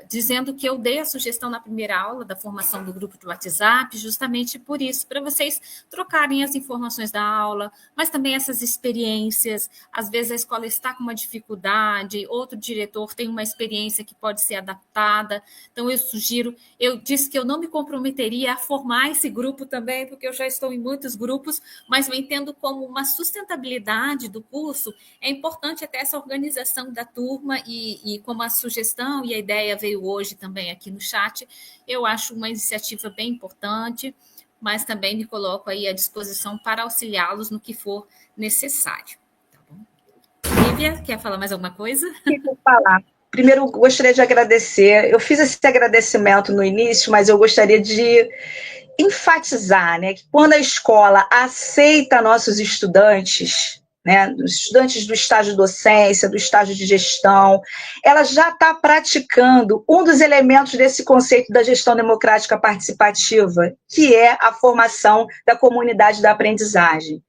dizendo que eu dei a sugestão na primeira aula da formação do grupo de WhatsApp, justamente por isso, para vocês trocarem as informações da aula, mas também essas experiências. Às vezes a escola está com uma dificuldade, outro diretor tem uma experiência que pode ser adaptada. Então, eu sugiro, eu disse que eu não me comprometeria a formar esse grupo também, porque eu já estou em muitos grupos, mas eu entendo como uma sustentabilidade do curso, é importante até essa organização da turma e como a sugestão e a ideia veio hoje também aqui no chat, eu acho uma iniciativa bem importante, mas também me coloco aí à disposição para auxiliá-los no que for necessário. Tá bom? Lívia, quer falar mais alguma coisa? Quero falar. Primeiro, gostaria de agradecer. Eu fiz esse agradecimento no início, mas eu gostaria de enfatizar, né, que quando a escola aceita nossos estudantes, né, os estudantes do estágio de docência, do estágio de gestão, ela já está praticando um dos elementos desse conceito da gestão democrática participativa, que é a formação da comunidade da aprendizagem.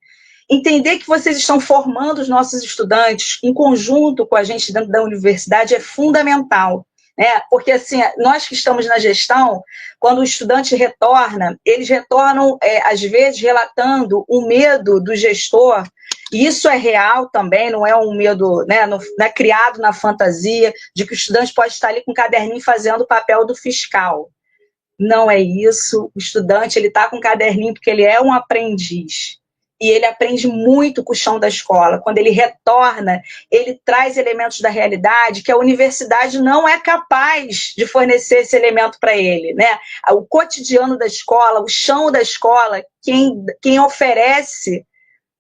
Entender que vocês estão formando os nossos estudantes em conjunto com a gente dentro da universidade é fundamental, né? Porque, assim, nós que estamos na gestão, quando o estudante retorna, eles retornam, às vezes, relatando o medo do gestor, e isso é real também, não é um medo, né, não é criado na fantasia de que o estudante pode estar ali com um caderninho fazendo o papel do fiscal. Não é isso. O estudante ele está com um caderninho porque ele é um aprendiz. E ele aprende muito com o chão da escola. Quando ele retorna, ele traz elementos da realidade que a universidade não é capaz de fornecer esse elemento para ele, né? O cotidiano da escola, o chão da escola, quem oferece,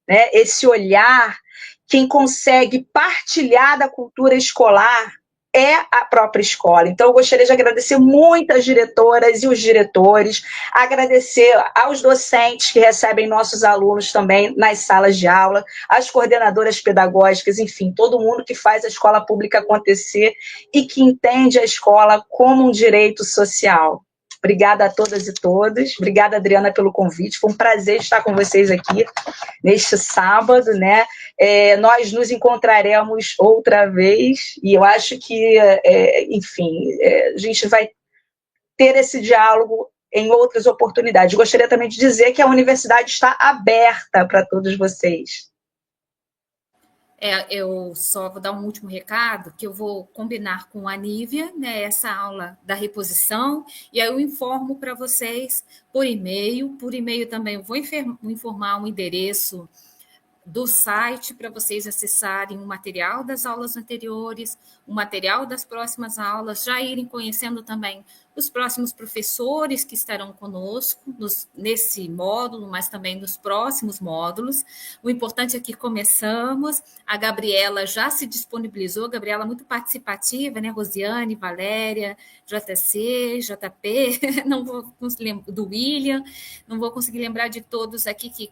né, esse olhar, quem consegue partilhar da cultura escolar, é a própria escola. Então, eu gostaria de agradecer muito as diretoras e os diretores, agradecer aos docentes que recebem nossos alunos também nas salas de aula, as coordenadoras pedagógicas, enfim, todo mundo que faz a escola pública acontecer e que entende a escola como um direito social. Obrigada a todas e todos. Obrigada, Adriana, pelo convite. Foi um prazer estar com vocês aqui neste sábado, né? Nós nos encontraremos outra vez e eu acho que, enfim, a gente vai ter esse diálogo em outras oportunidades. Gostaria também de dizer que a universidade está aberta para todos vocês. Eu só vou dar um último recado, que eu vou combinar com a Nívia, né, essa aula da reposição, e aí eu informo para vocês por e-mail. Por e-mail também eu vou informar um endereço do site para vocês acessarem o material das aulas anteriores, o material das próximas aulas, já irem conhecendo também os próximos professores que estarão conosco nesse módulo, mas também nos próximos módulos. O importante é que começamos, a Gabriela já se disponibilizou, Gabriela muito participativa, né? Rosiane, Valéria, JC, JP, não vou conseguir, do William, não vou conseguir lembrar de todos aqui que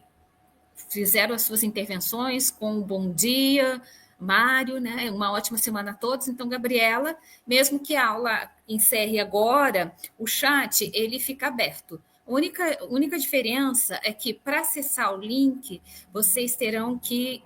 fizeram as suas intervenções com um bom dia, Mário, né? Uma ótima semana a todos. Então, Gabriela, mesmo que a aula encerre agora, o chat ele fica aberto. A única diferença é que para acessar o link, vocês terão que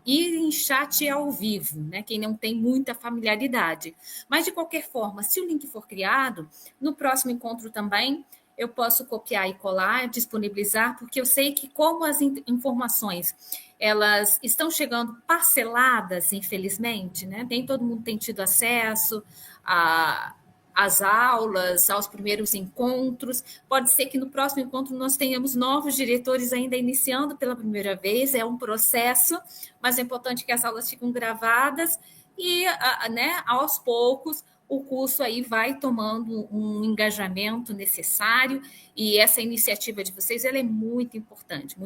ir em chat ao vivo, né? Quem não tem muita familiaridade. Mas, de qualquer forma, se o link for criado, no próximo encontro também eu posso copiar e colar, disponibilizar, porque eu sei que como as informações elas estão chegando parceladas, infelizmente, né? Nem todo mundo tem tido acesso às aulas, aos primeiros encontros. Pode ser que no próximo encontro nós tenhamos novos diretores ainda iniciando pela primeira vez, é um processo, mas é importante que as aulas fiquem gravadas e, né, aos poucos, o curso aí vai tomando um engajamento necessário e essa iniciativa de vocês ela é muito importante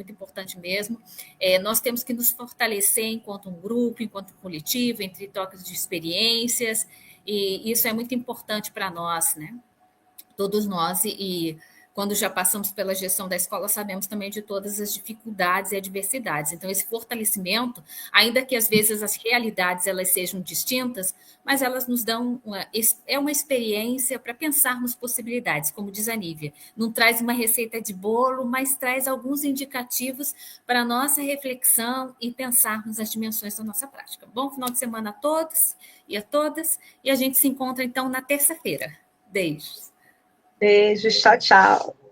mesmo. Nós temos que nos fortalecer enquanto um grupo, enquanto um coletivo, entre trocas de experiências, e isso é muito importante para nós, né? Todos nós, e quando já passamos pela gestão da escola, sabemos também de todas as dificuldades e adversidades. Então, esse fortalecimento, ainda que às vezes as realidades elas sejam distintas, mas elas nos dão uma experiência para pensarmos possibilidades, como diz a Nívia. Não traz uma receita de bolo, mas traz alguns indicativos para a nossa reflexão e pensarmos as dimensões da nossa prática. Bom final de semana a todos e a todas, e a gente se encontra então na terça-feira. Beijos. Beijos, tchau, tchau.